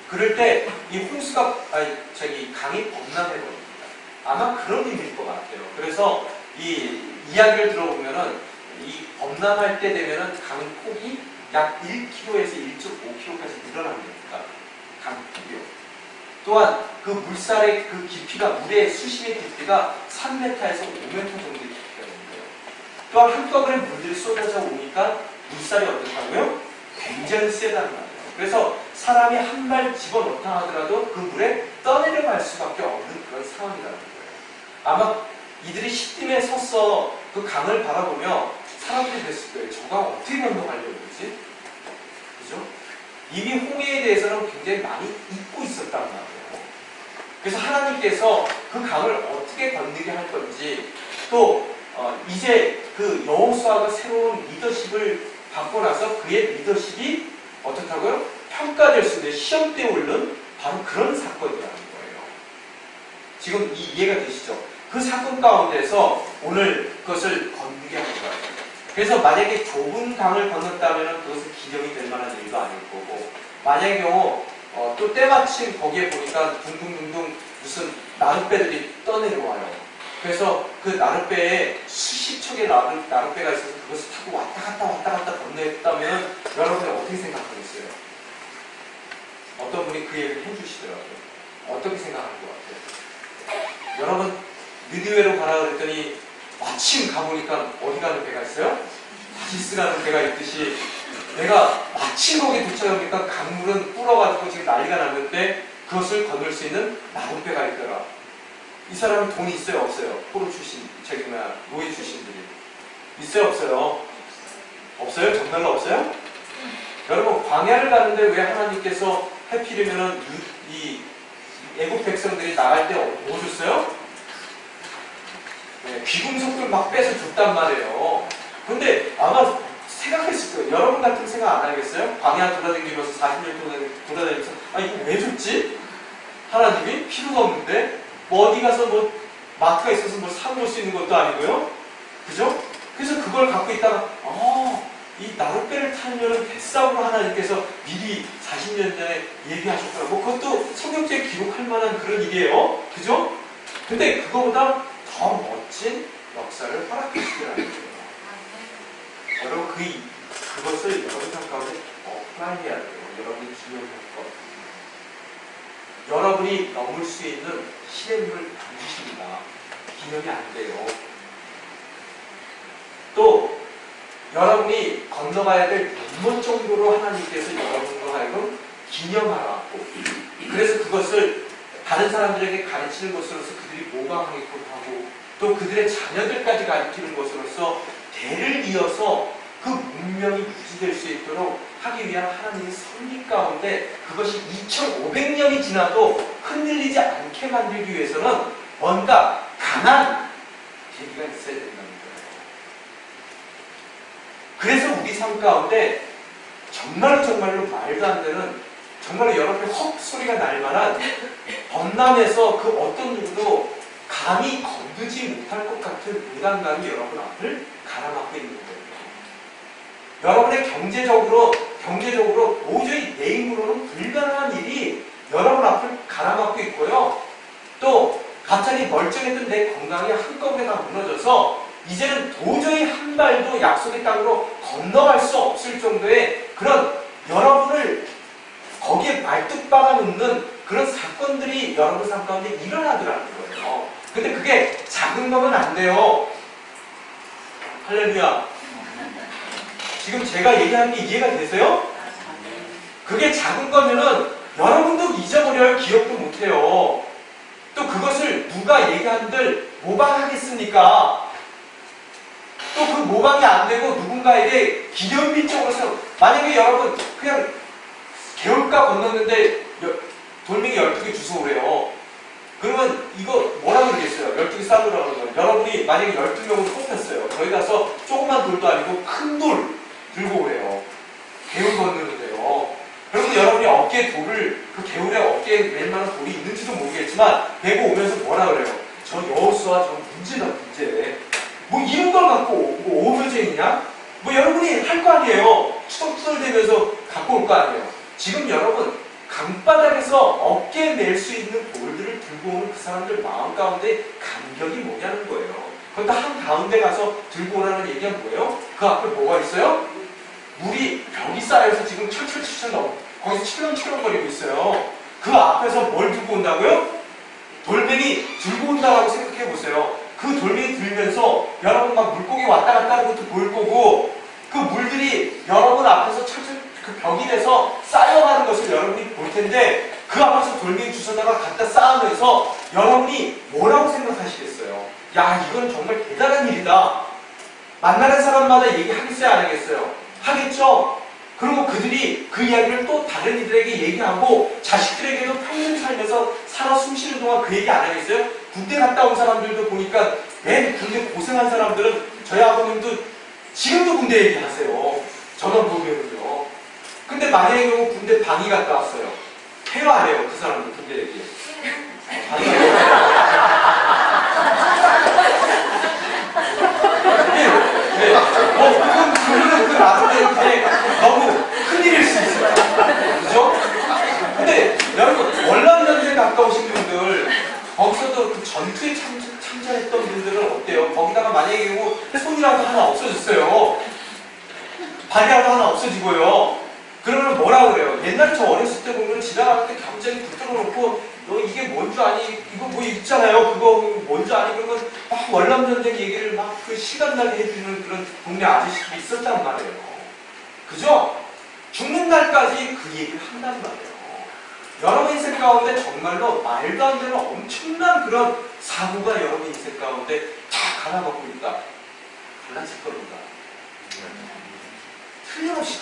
S1: 그럴 때 이 강이 범람해버립니다. 아마 그런 의미일 것 같아요. 그래서 이 이야기를 들어보면은 이 범람할 때 되면은 강폭이 약 1km에서 1.5km까지 늘어납니다. 강폭이요. 또한 그 물살의 그 깊이가, 물의 수심의 깊이가 3m에서 5m 정도의 깊이가 됩니다. 또한 한꺼번에 물들이 쏟아져 오니까 물살이 어떻다고요? 굉장히 세다는 말이에요. 그래서 사람이 한 발 집어넣다 하더라도 그 물에 떠내려갈 수밖에 없는 그런 상황이라는 거예요. 아마 이들이 시딤에 서서 그 강을 바라보며 사람들이 됐을 거예요. 저 강 어떻게 건너가려고 그러지? 그죠? 이미 홍해에 대해서는 굉장히 많이 잊고 있었단 말이에요. 그래서 하나님께서 그 강을 어떻게 건너게 할 건지, 또 이제 그 여호수아가 새로운 리더십을 받고 나서 그의 리더십이 어떻다고요? 평가될 수 있는 시험대에 오른 바로 그런 사건이라는 거예요. 지금 이해가 되시죠? 그 사건 가운데서 오늘 그것을 건너게 하는 거예요. 그래서 만약에 좁은 강을 건넜다면 그것은 기념이 될 만한 일도 아닐 거고, 만약의 경우 또 때마침 거기에 보니까 둥둥둥둥 무슨 나룻배들이 떠내려와요. 그래서 그 나룻배에 수십 척의 나룻배가 있어서 그것을 타고 왔다 갔다 건너했다면 여러분이 어떻게 생각하겠어요? 어떤 분이 그 얘기를 해주시더라고요. 어떻게 생각할 것 같아요? 여러분, 느니웨로 가라 그랬더니 마침 가보니까 어디 가는 배가 있어요? 다시스 가는 배가 있듯이 내가 마침 거기 도착하니까 강물은 불어가지고 지금 난리가 났는데 그것을 건널 수 있는 나룻배가 있더라. 이 사람은 돈이 있어요, 없어요? 포로 출신, 노예 출신들이. 있어요, 없어요? 없어요? 정말로 없어요? 여러분, 광야를 가는데 왜 하나님께서 하필이면은 이 애국 백성들이 나갈 때 뭐 줬어요? 네, 귀금속들 막 빼서 줬단 말이에요. 근데 아마 생각했을 거예요. 여러분 같은 생각 안 하겠어요? 광야 돌아다니면서 40년 동안 돌아다니면서 이거 왜 줬지? 하나님이 필요가 없는데 어디 가서 마트가 있어서 사먹을 수 있는 것도 아니고요. 그죠? 그래서 그걸 갖고 있다가 이 나룻배를 타려는 뱃사으로 하나님께서 미리 40년 전에 얘기하셨더라고. 그것도 성경책에 기록할 만한 그런 일이에요. 그죠? 근데 그거보다 더 멋진 역사를 허락하시더라는 거예요. 여러분 그것을 여러분 삶 가운데 어플라이해야 돼요. 여러분이 기념할 것. 여러분이 넘을 수 있는 시대임을 던지십니다. 기념이 안 돼요. 또 여러분이 건너가야 될 연못 정도로 하나님께서 여러분으로 하여금 기념하라고. 그래서 그것을 다른 사람들에게 가르치는 것으로서 그들이 모방하게끔 하고 또 그들의 자녀들까지 가르치는 것으로서 대를 이어서 그 문명이 유지될 수 있도록 하기 위한 하나님의 섭리 가운데 그것이 2500년이 지나도 흔들리지 않게 만들기 위해서는 뭔가 강한 계기가 있어야 된다는 거예요. 그래서 우리 삶 가운데 정말로 말도 안 되는, 정말로 여러분의 헉 소리가 날 만한 범람에서 그 어떤 누구도 감히 건드지 못할 것 같은 부담감이 여러분 앞을 가라막고 있는 거예요. 여러분의 경제적으로 도저히 내 힘으로는 불가능한 일이 여러분 앞을 가라막고 있고요. 또 갑자기 멀쩡했던 내 건강이 한꺼번에 다 무너져서 이제는 도저히 한 발도 약속의 땅으로 건너갈 수 없을 정도의 그런 여러분을 거기에 말뚝 박아놓는 그런 사건들이 여러분 삶 가운데 일어나더라는 거예요. 근데 그게 작은 거면 안 돼요. 할렐루야. 지금 제가 얘기하는 게 이해가 되세요? 그게 작은 거면은 여러분도 잊어버려요. 기억도 못해요. 또 그것을 누가 얘기한들 모방하겠습니까? 또 그 모방이 안 되고 누군가에게 기념비적으로 만약에 여러분 그냥 개울가 건넜는데 돌멩이 12개 주워오래요. 그러면 이거 뭐라 그러겠어요? 12개 싸들어라고 그러면 여러분이 만약에 12명으로 뽑혔어요. 저희 가서 조그만 돌도 아니고 큰 돌 들고 오래요. 개울 건너는데요. 그러면 여러분이 어깨에 돌을, 그 개울에 어깨에 멜 만한 돌이 있는지도 모르겠지만 메고 오면서 뭐라 그래요? 저 여호수아 저 문제다 문제. 뭐 이런 걸 갖고 뭐 오묘쟁이냐? 뭐 여러분이 할 거 아니에요. 추덕추덕대면서 갖고 올 거 아니에요. 지금 여러분 강바닥에서 어깨에 멜 수 있는 돌들을 들고 오는 그 사람들 마음 가운데 감격이 뭐냐는 거예요. 그것도 한 가운데 가서 들고 오라는 얘기가 뭐예요? 그 앞에 뭐가 있어요? 물이 벽이 쌓여서 지금 철철철철 거기서 출렁출렁거리고 있어요. 그 앞에서 뭘 들고 온다고요? 돌멩이 들고 온다고 생각해 보세요. 그 돌멩이 들면서 여러분 막 물고기 왔다 갔다 하는 것도 보일 거고 그 물들이 여러분 앞에서 철철 그 벽이 돼서 쌓여가는 것을 여러분이 볼 텐데 그 앞에서 돌멩이 주워다가 갖다 쌓으면서 여러분이 뭐라고 생각하시겠어요? 야, 이건 정말 대단한 일이다. 만나는 사람마다 얘기하겠어요? 안 하겠어요? 하겠죠? 그리고 그들이 그 이야기를 또 다른 이들에게 얘기하고 자식들에게도 평생 살면서 살아 숨쉬는 동안 그 얘기 안 하겠어요? 군대 갔다 온 사람들도 보니까 맨 군대 고생한 사람들은 저희 아버님도 지금도 군대 얘기하세요. 저만 보면은요. 근데 만약에 경우 군대 방위 갔다 왔어요. 해요 안 해요? 그 사람들 군대 얘기. 방위 그거는 그 나름대로 너무 큰일일 수 있어요. 그죠? 근데 여러분, 월남전쟁 가까우신 분들, 거기서도 그 전투에 참전했던 분들은 어때요? 거기다가 만약에 경우 손이라도 하나 없어졌어요. 발이라도 하나 없어지고요. 그러면 뭐라 그래요? 옛날에 저 어렸을 때 보면 지나갈 때 갑자기 붙들어 놓고 너 이게 뭔 줄 아니? 이거 뭐 있잖아요. 그거 뭔 줄 아니? 그러면 막 월남전쟁 얘기를 막 그 시간 나게 해주는 그런 동네 아저씨들이 있었단 말이에요. 그죠? 죽는 날까지 그 얘기를 한단 말이에요. 여러분 인생 가운데 정말로 말도 안 되는 엄청난 그런 사고가 여러분 인생 가운데 다 갈아먹고 있다. 달라질 겁니다. 틀림없이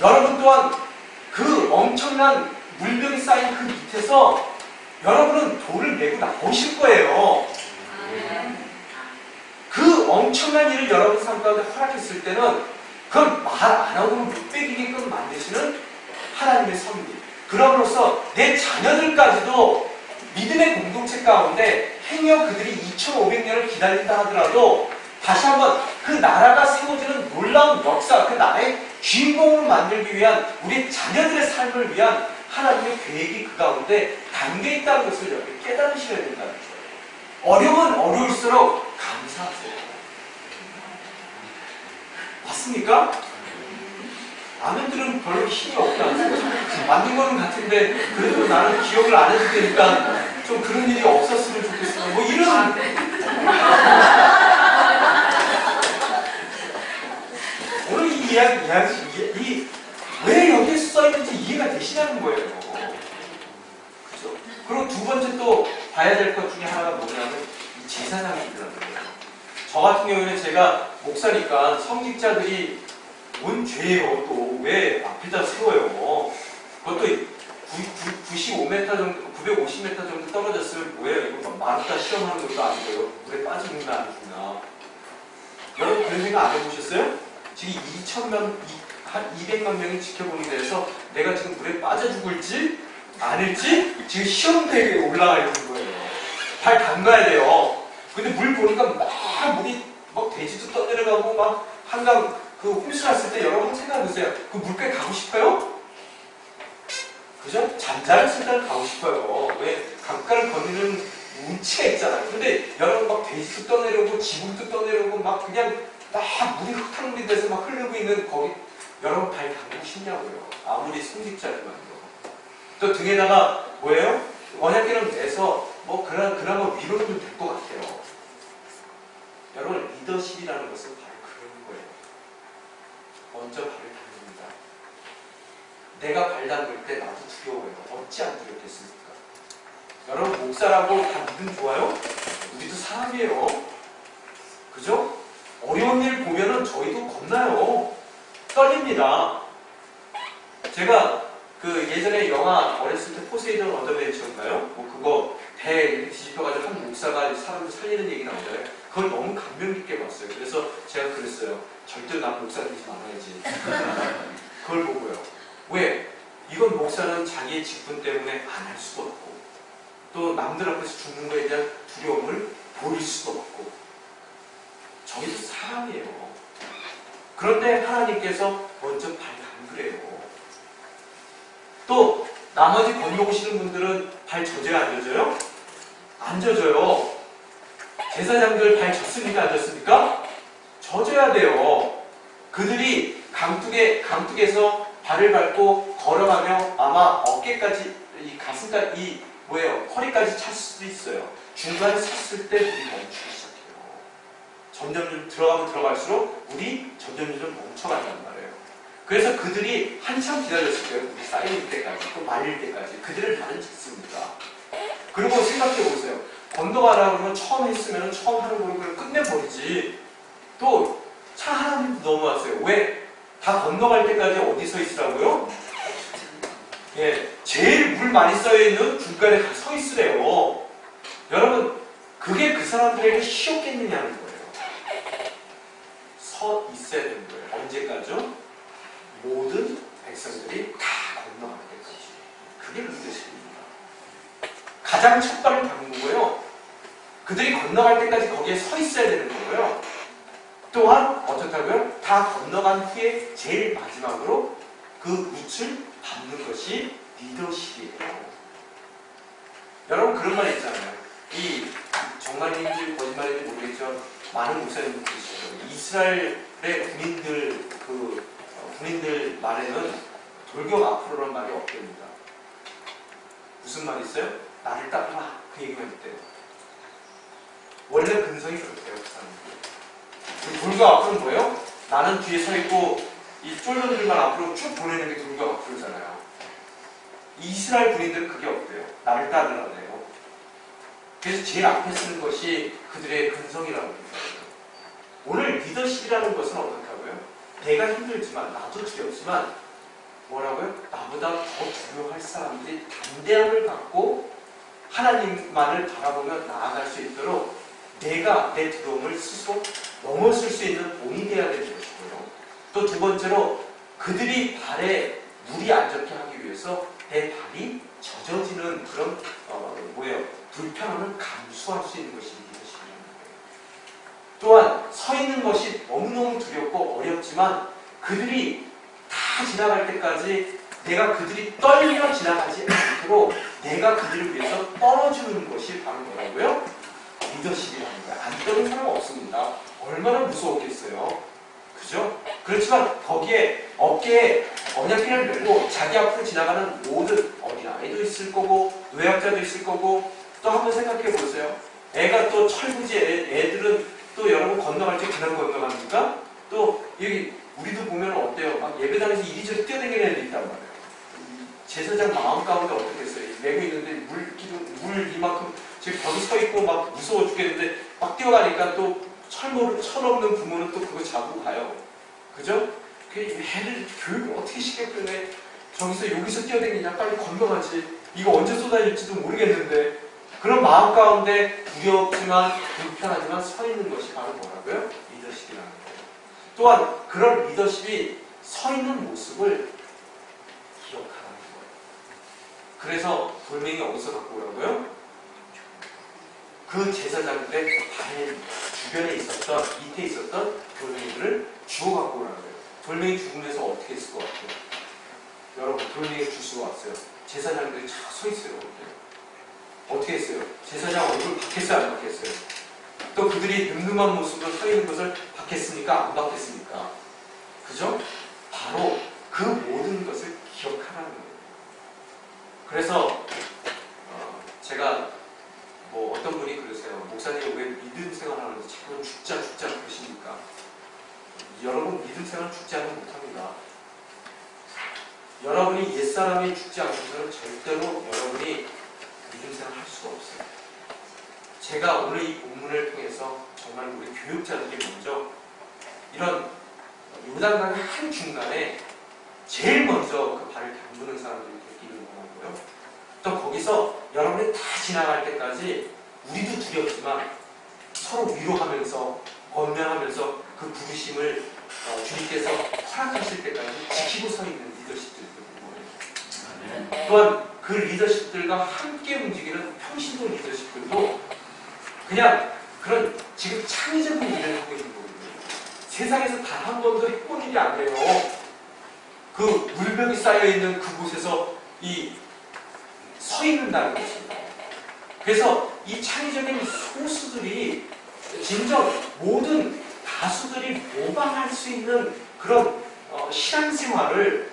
S1: 여러분 또한 그 엄청난 물병이 쌓인 그 밑에서 여러분은 돌을 메고 나오실 거예요. 그 엄청난 일을 여러분 삶 가운데 허락했을 때는 그건 말 안 하고 못 빼기게끔 만드시는 하나님의 섭리. 그럼으로써 내 자녀들까지도 믿음의 공동체 가운데 행여 그들이 2500년을 기다린다 하더라도 다시 한번 그 나라가 세워지는 놀라운 역사, 그 나라의 주인공을 만들기 위한 우리 자녀들의 삶을 위한 하나님의 계획이 그 가운데 담겨 있다는 것을 여러분이 깨달으셔야 된다는 거예요. 어려운 어려울수록 감사하세요. 맞습니까? 아멘들은 별로 힘이 없지 않습니까? 만든 거는 같은데 그래도 나는 기억을 안 해줄 테니까 좀 그런 일이 없었으면 좋겠어. 뭐 이런 오늘 이 이야기 왜 여기에 써있는지 이해가 되시냐는 거예요. 그죠? 그리고 두 번째 또 봐야 될 것 중에 하나가 뭐냐면 이 제사장이 있더라고요. 저 같은 경우에는 제가 목사니까 성직자들이 뭔 죄예요? 또 왜 앞에다 세워요? 그것도 95m 정도, 950m 정도 떨어졌으면 뭐예요? 이거 마르타 시험하는 것도 아니고요. 물에 빠지는 안 죽나? 여러분 그런 생각 안 해보셨어요? 지금 한 200만 명이 지켜보는 데에서 내가 지금 물에 빠져 죽을지 아닐지 지금 시험대에 올라가 있는 거예요. 발 담가야 돼요. 근데 물 보니까 막 물이 막 돼지도 떠내려가고 막 한강 그 홈스 갔을 때 여러분 생각해보세요. 그 물가에 가고 싶어요? 그죠? 잔잔한 순간 가고 싶어요. 왜? 강가를 거니는 운치가 있잖아요. 근데 여러분 막 돼지도 떠내려오고 지붕도 떠내려오고 막 그냥 막 물이 흙탕물이 돼서 막 흐르고 있는 거기 여러분 발 담고 싶냐고요. 아무리 성직자지만요. 또 등에다가 뭐예요? 원약기름 내서 뭐 그나마 위로는 될 것 같아요. 여러분 리더십이라는 것은 바로 그런 거예요. 먼저 발을 담깁니다. 내가 발 담글 때 나도 두려워요. 어찌 안 두렵겠습니까? 여러분 목사라고 다 믿음 좋아요? 우리도 사람이에요. 그죠? 어려운 일 보면은 저희도 겁나요. 떨립니다. 제가 그 예전에 영화 어렸을 때 포세이돈 언더벤처인가요? 뭐 그거 배 이렇게 뒤집혀가지고 한 목사가 사람들 살리는 얘기 나오잖아요. 그걸 너무 감명 깊게 봤어요. 그래서 제가 그랬어요. 절대 난 목사 되지 말아야지. 그걸 보고요. 왜? 이건 목사는 자기의 직분 때문에 안 할 수도 없고 또 남들 앞에서 죽는 거에 대한 두려움을 보일 수도 없고 저희도 사람이에요. 그런데 하나님께서 먼저 발 담그래요. 또 나머지 건너오시는 분들은 발 젖어야 안 젖어요? 안 젖어요. 제사장들 발 젖습니까? 안 젖습니까? 젖어야 돼요. 그들이 강둑에서 발을 밟고 걸어가며 아마 어깨까지, 이 가슴까지, 이 뭐예요? 허리까지 찼을 수도 있어요. 중간에 섰을 때 물이 멈추기 시작해요. 점점 들어가면 들어갈수록 물이 점점 멈춰간단 말이에요. 그래서 그들이 한참 기다렸을 거예요. 물이 쌓일 때까지, 또 말릴 때까지. 그들을 발은 찼습니다. 그리고 생각해 보세요. 건너가라 그러면 처음 했으면 처음 하는 거를 그냥 끝내버리지. 또 차 하나님도 넘어왔어요. 왜? 다 건너갈 때까지 어디 서 있으라고요? 예, 제일 물 많이 쌓여있는 중간에 서 있으래요. 여러분, 그게 그 사람들에게 쉬웠겠느냐는 거예요. 서 있어야 되는 거예요. 언제까지요? 모든 백성들이 다 건너갈 때까지. 그게 리더십입니다. 가장 첫 발을 담는 거예요. 그들이 건너갈 때까지 거기에 서 있어야 되는 거고요. 또한 어떻다고요? 다 건너간 후에 제일 마지막으로 그 밑을 밟는 것이 리더십이에요. 여러분 그런 말 있잖아요. 이 정말인지 거짓말인지 모르겠지만 많은 목사님들 계시죠. 이스라엘의 군인들 말에는 돌격 앞으로란 말이 없답니다. 무슨 말이 있어요? 나를 따라라. 그 얘기가 있대요. 원래 근성이 그렇대요. 그 사람들. 돌격 앞으로는 뭐예요? 나는 뒤에 서 있고 이 쫄른들만 앞으로 쭉 보내는 게 돌격 앞으로잖아요. 이스라엘 군인들은 그게 없대요. 나를 따르라네요. 그래서 제일 앞에 쓰는 것이 그들의 근성이라고 합니다. 오늘 리더십이라는 것은 어떻게 하고요? 내가 힘들지만 나도 두렵지만 뭐라고요? 나보다 더 두려워할 사람들이 담대함을 갖고 하나님만을 바라보며 나아갈 수 있도록 내가 내 두려움을 스스로 넘어설 수 있는 몸이 되어야 되는 것이고요. 또 두 번째로 그들이 발에 물이 안 젖게 하기 위해서 내 발이 젖어지는 그런 불편함을 감수할 수 있는 것이 리더십이라는 거예요. 또한 서 있는 것이 너무너무 두렵고 어렵지만 그들이 다 지나갈 때까지 내가 그들이 떨려 지나가지 않도록 내가 그들을 위해서 떨어주는 것이 바로 뭐라고요? 리더십이라는 거예요. 안 떠는 사람 없습니다. 얼마나 무서웠겠어요. 그죠? 그렇지만 거기에 어깨에 언약궤를 메고 자기 앞으로 지나가는 모든 어린아이도 있을 거고 노약자도 있을 거고 또 한번 생각해 보세요. 애가 또 철부지 애들은 또 여러분 건너갈 때 그냥 건너갑니까? 또 여기 우리도 보면 어때요? 막 예배당에서 이리저리 뛰어다니는 애들 있단 말이에요. 제사장 마음 가운데 어떻겠어요? 메고 있는데 물 이만큼 지금 벽에 서 있고 막 무서워 죽겠는데 막 뛰어가니까 또 철없는 부모는 또 그거 잡고 가요. 그죠? 그 애를 교육을 어떻게 시켰길래 저기서 여기서 뛰어다니냐, 빨리 건너가지, 이거 언제 쏟아질지도 모르겠는데, 그런 마음 가운데 두렵지만 불편하지만 서 있는 것이 바로 뭐라고요? 리더십이라는 거예요. 또한 그런 리더십이 서 있는 모습을 기억하라는 거예요. 그래서 돌멩이 어디서 갖고 오라고요? 그 제사장들의 발 주변에 있었던, 밑에 있었던 돌멩이들을 주워 갖고 오라는 거예요. 돌멩이 죽으면서 어떻게 했을 것 같아요? 여러분, 돌멩이를 주워 왔어요. 제사장들이 쫙 서 있어요. 어떻게 했어요? 제사장 얼굴 박혔어요? 안 박혔어요? 또 그들이 늠름한 모습으로 서 있는 것을 박혔습니까? 안 박혔습니까? 그죠? 바로 그 모든 것을 기억하라는 거예요. 그래서 제가 뭐 어떤 분이 그러세요. 목사님 왜 믿음 생활하는데 자꾸 죽자 그러십니까? 여러분, 믿음 생활 죽지 않으면 못합니다. 여러분이 옛사람이 죽지 않고서는 절대로 여러분이 믿음 생활 할 수가 없어요. 제가 오늘 이 본문을 통해서 정말 우리 교육자들이 먼저 이런 요단강의 한 중간에 제일 먼저 그 발을 담그는 사람들이 되기를 원하고요. 또 거기서 여러분이 다 지나갈 때까지 우리도 두렵지만 서로 위로하면서 권면하면서 그 부르심을 주님께서 허락하실 때까지 지키고 서 있는 리더십들이 되는 거예요. 또한 그 리더십들과 함께 움직이는 평신도 리더십들도 그냥 그런 지금 창의적인 일을 하고 있는 거거든요. 세상에서 단 한 번도 해본 일이 아니에요. 그 물벽이 쌓여있는 그곳에서 서 있는다는 것입니다. 그래서 이 창의적인 소수들이 진정 모든 다수들이 모방할 수 있는 그런 신앙생활을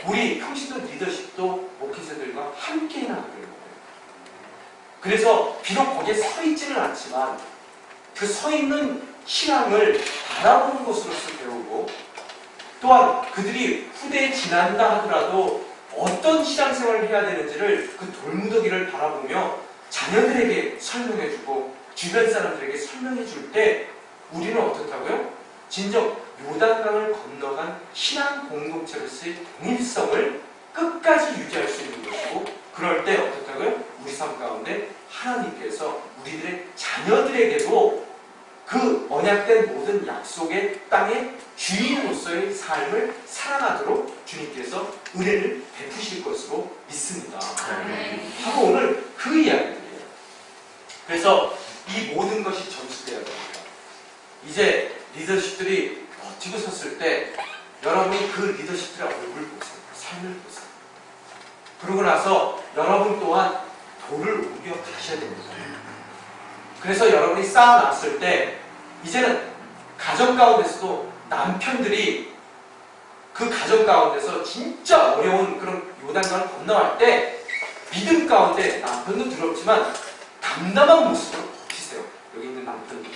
S1: 우리 평신도 리더십도 목회자들과 함께 해나가는 거예요. 그래서 비록 거기에 서 있지는 않지만 그 서 있는 신앙을 바라보는 것으로서 배우고, 또한 그들이 후대에 지난다 하더라도 어떤 신앙생활을 해야 되는지를 그 돌무더기를 바라보며 자녀들에게 설명해주고 주변 사람들에게 설명해줄 때 우리는 어떻다고요? 진정 요단강을 건너간 신앙 공동체로서의 동일성을 끝까지 유지할 수 있는 것이고, 그럴 때 어떻다고요? 우리 삶 가운데 하나님께서 우리들의 자녀들에게도 그 언약된 모든 약속의 땅의 주인으로서의 삶을 살아가도록 주님께서 은혜를 베푸실 것으로 믿습니다. 바로 오늘 그 이야기예요. 그래서 이 모든 것이 전수되어야 됩니다. 이제 리더십들이 버티고 섰을 때 여러분이 그 리더십들의 얼굴 보세요. 삶을 보세요. 그러고 나서 여러분 또한 돌을 옮겨 가셔야 됩니다. 그래서 여러분이 쌓아놨을 때 이제는 가정 가운데서도 남편들이 그 가정 가운데서 진짜 어려운 그런 요단강을 건너갈 때 믿음 가운데 남편도 두렵지만 담담한 모습으로 버티세요. 여기 있는 남편들.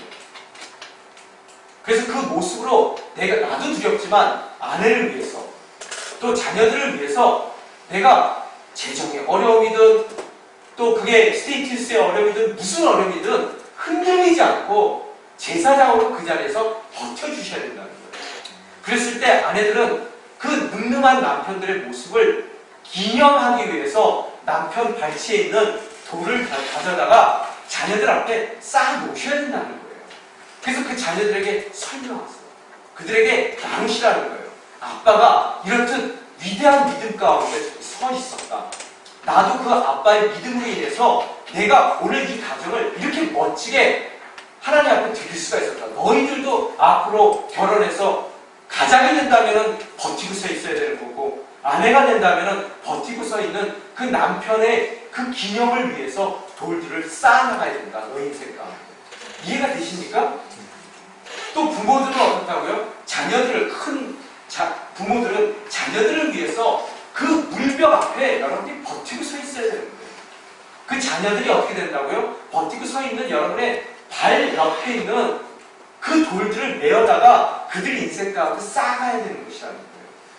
S1: 그래서 그 모습으로 나도 두렵지만 아내를 위해서 또 자녀들을 위해서 내가 재정의 어려움이든 또 그게 스테이투스의 어려움이든 무슨 어려움이든 흔들리지 않고 제사장으로 그 자리에서 버텨주셔야 된다는 거예요. 그랬을 때 아내들은 그 늠름한 남편들의 모습을 기념하기 위해서 남편 발치에 있는 돌을 가져다가 자녀들 앞에 쌓아 놓으셔야 된다는 거예요. 그래서 그 자녀들에게 설명하세요. 그들에게 나누시라는 거예요. 아빠가 이렇듯 위대한 믿음 가운데 서 있었다. 나도 그 아빠의 믿음으로 인해서 내가 오늘 이 가정을 이렇게 멋지게 하나님 앞에 드릴 수가 있었다. 너희들도 앞으로 결혼해서 가장이 된다면 버티고 서 있어야 되는 거고, 아내가 된다면 버티고 서 있는 그 남편의 그 기념을 위해서 돌들을 쌓아나가야 된다. 너희 인생 가운데. 이해가 되십니까? 또 부모들은 어떻다고요? 부모들은 자녀들을 위해서 그 물벽 앞에 여러분이 버티고 서 있어야 되는 거예요. 그 자녀들이 어떻게 된다고요? 버티고 서 있는 여러분의 발 옆에 있는 그 돌들을 메어다가 그들 인생 가운데 쌓아가야 되는 것이라는 거예요.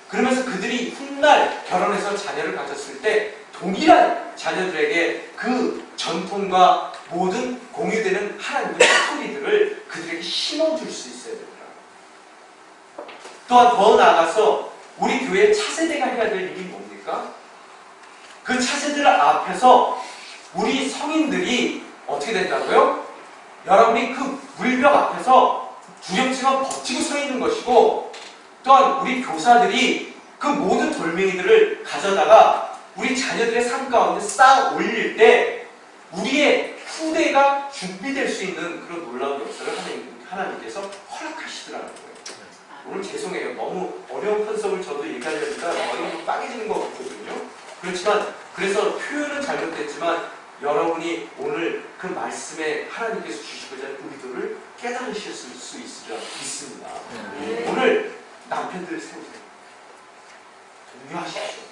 S1: 그러면서 그들이 훗날 결혼해서 자녀를 가졌을 때 동일한 자녀들에게 그 전통과 모든 공유되는 하나님의 스토리들을 그들에게 심어줄 수 있어야 됩니다. 또한 더 나아가서 우리 교회 차세대가 해야 될 일이 뭡니까? 그 차세들 앞에서 우리 성인들이 어떻게 된다고요? 여러분이 그 물벽 앞에서 두렵지만 버티고 서 있는 것이고, 또한 우리 교사들이 그 모든 돌멩이들을 가져다가 우리 자녀들의 삶 가운데 쌓아 올릴 때 우리의 후대가 준비될 수 있는 그런 놀라운 역사를 하나님께서 허락하시더라는 거예요. 오늘 죄송해요. 너무 어려운 컨셉을 저도 얘기하려니까 머리가 빠개지는 것 같거든요. 그렇지만 그래서 표현은 잘못됐지만 여러분이 오늘 그 말씀에 하나님께서 주시고자 하는 의도를 깨달으실 수 있으리라 믿습니다. 오늘 남편들을 세우세요. 독려하십시오.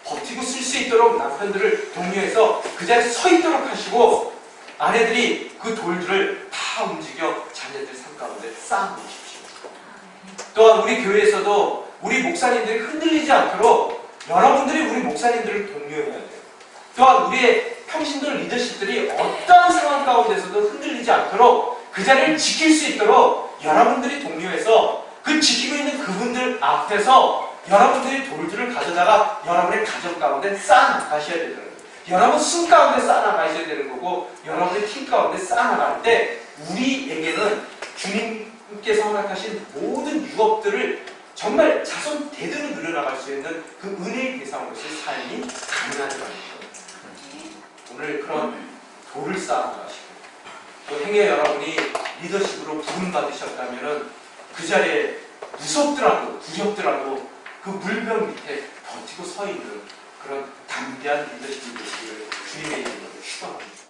S1: 버티고 쓸 수 있도록 남편들을 독려해서 그 자리에 서 있도록 하시고, 아내들이 그 돌들을 다 움직여 자녀들 삶 가운데 쌓아놓으십시오. 또한 우리 교회에서도 우리 목사님들이 흔들리지 않도록 여러분들이 우리 목사님들을 독려해야 돼요. 또한 우리의 평신도 리더십들이 어떠한 상황 가운데서도 흔들리지 않도록 그 자리를 지킬 수 있도록 여러분들이 독려해서 그 지키고 있는 그분들 앞에서 여러분들이 돌들을 가져다가 여러분의 가정 가운데 쌓아나가셔야 되는 거예요. 여러분 숨 가운데 쌓아나가셔야 되는 거고, 여러분의 팀 가운데 쌓아나갈 때 우리에게는 주님께서 허락하신 모든 유업들을 정말 자손 대대로 늘어나갈 수 있는 그 은혜의 대상으로서의 삶이 가능하다는 거예요. 오늘 그런 돌을 쌓아나가시고, 또 행여 여러분이 리더십으로 부름받으셨다면 그 자리에 무섭더라도 두렵더라도 그 물병 밑에 버티고 서 있는 그런 담대한 리더십이 되시기를 주님의 이름으로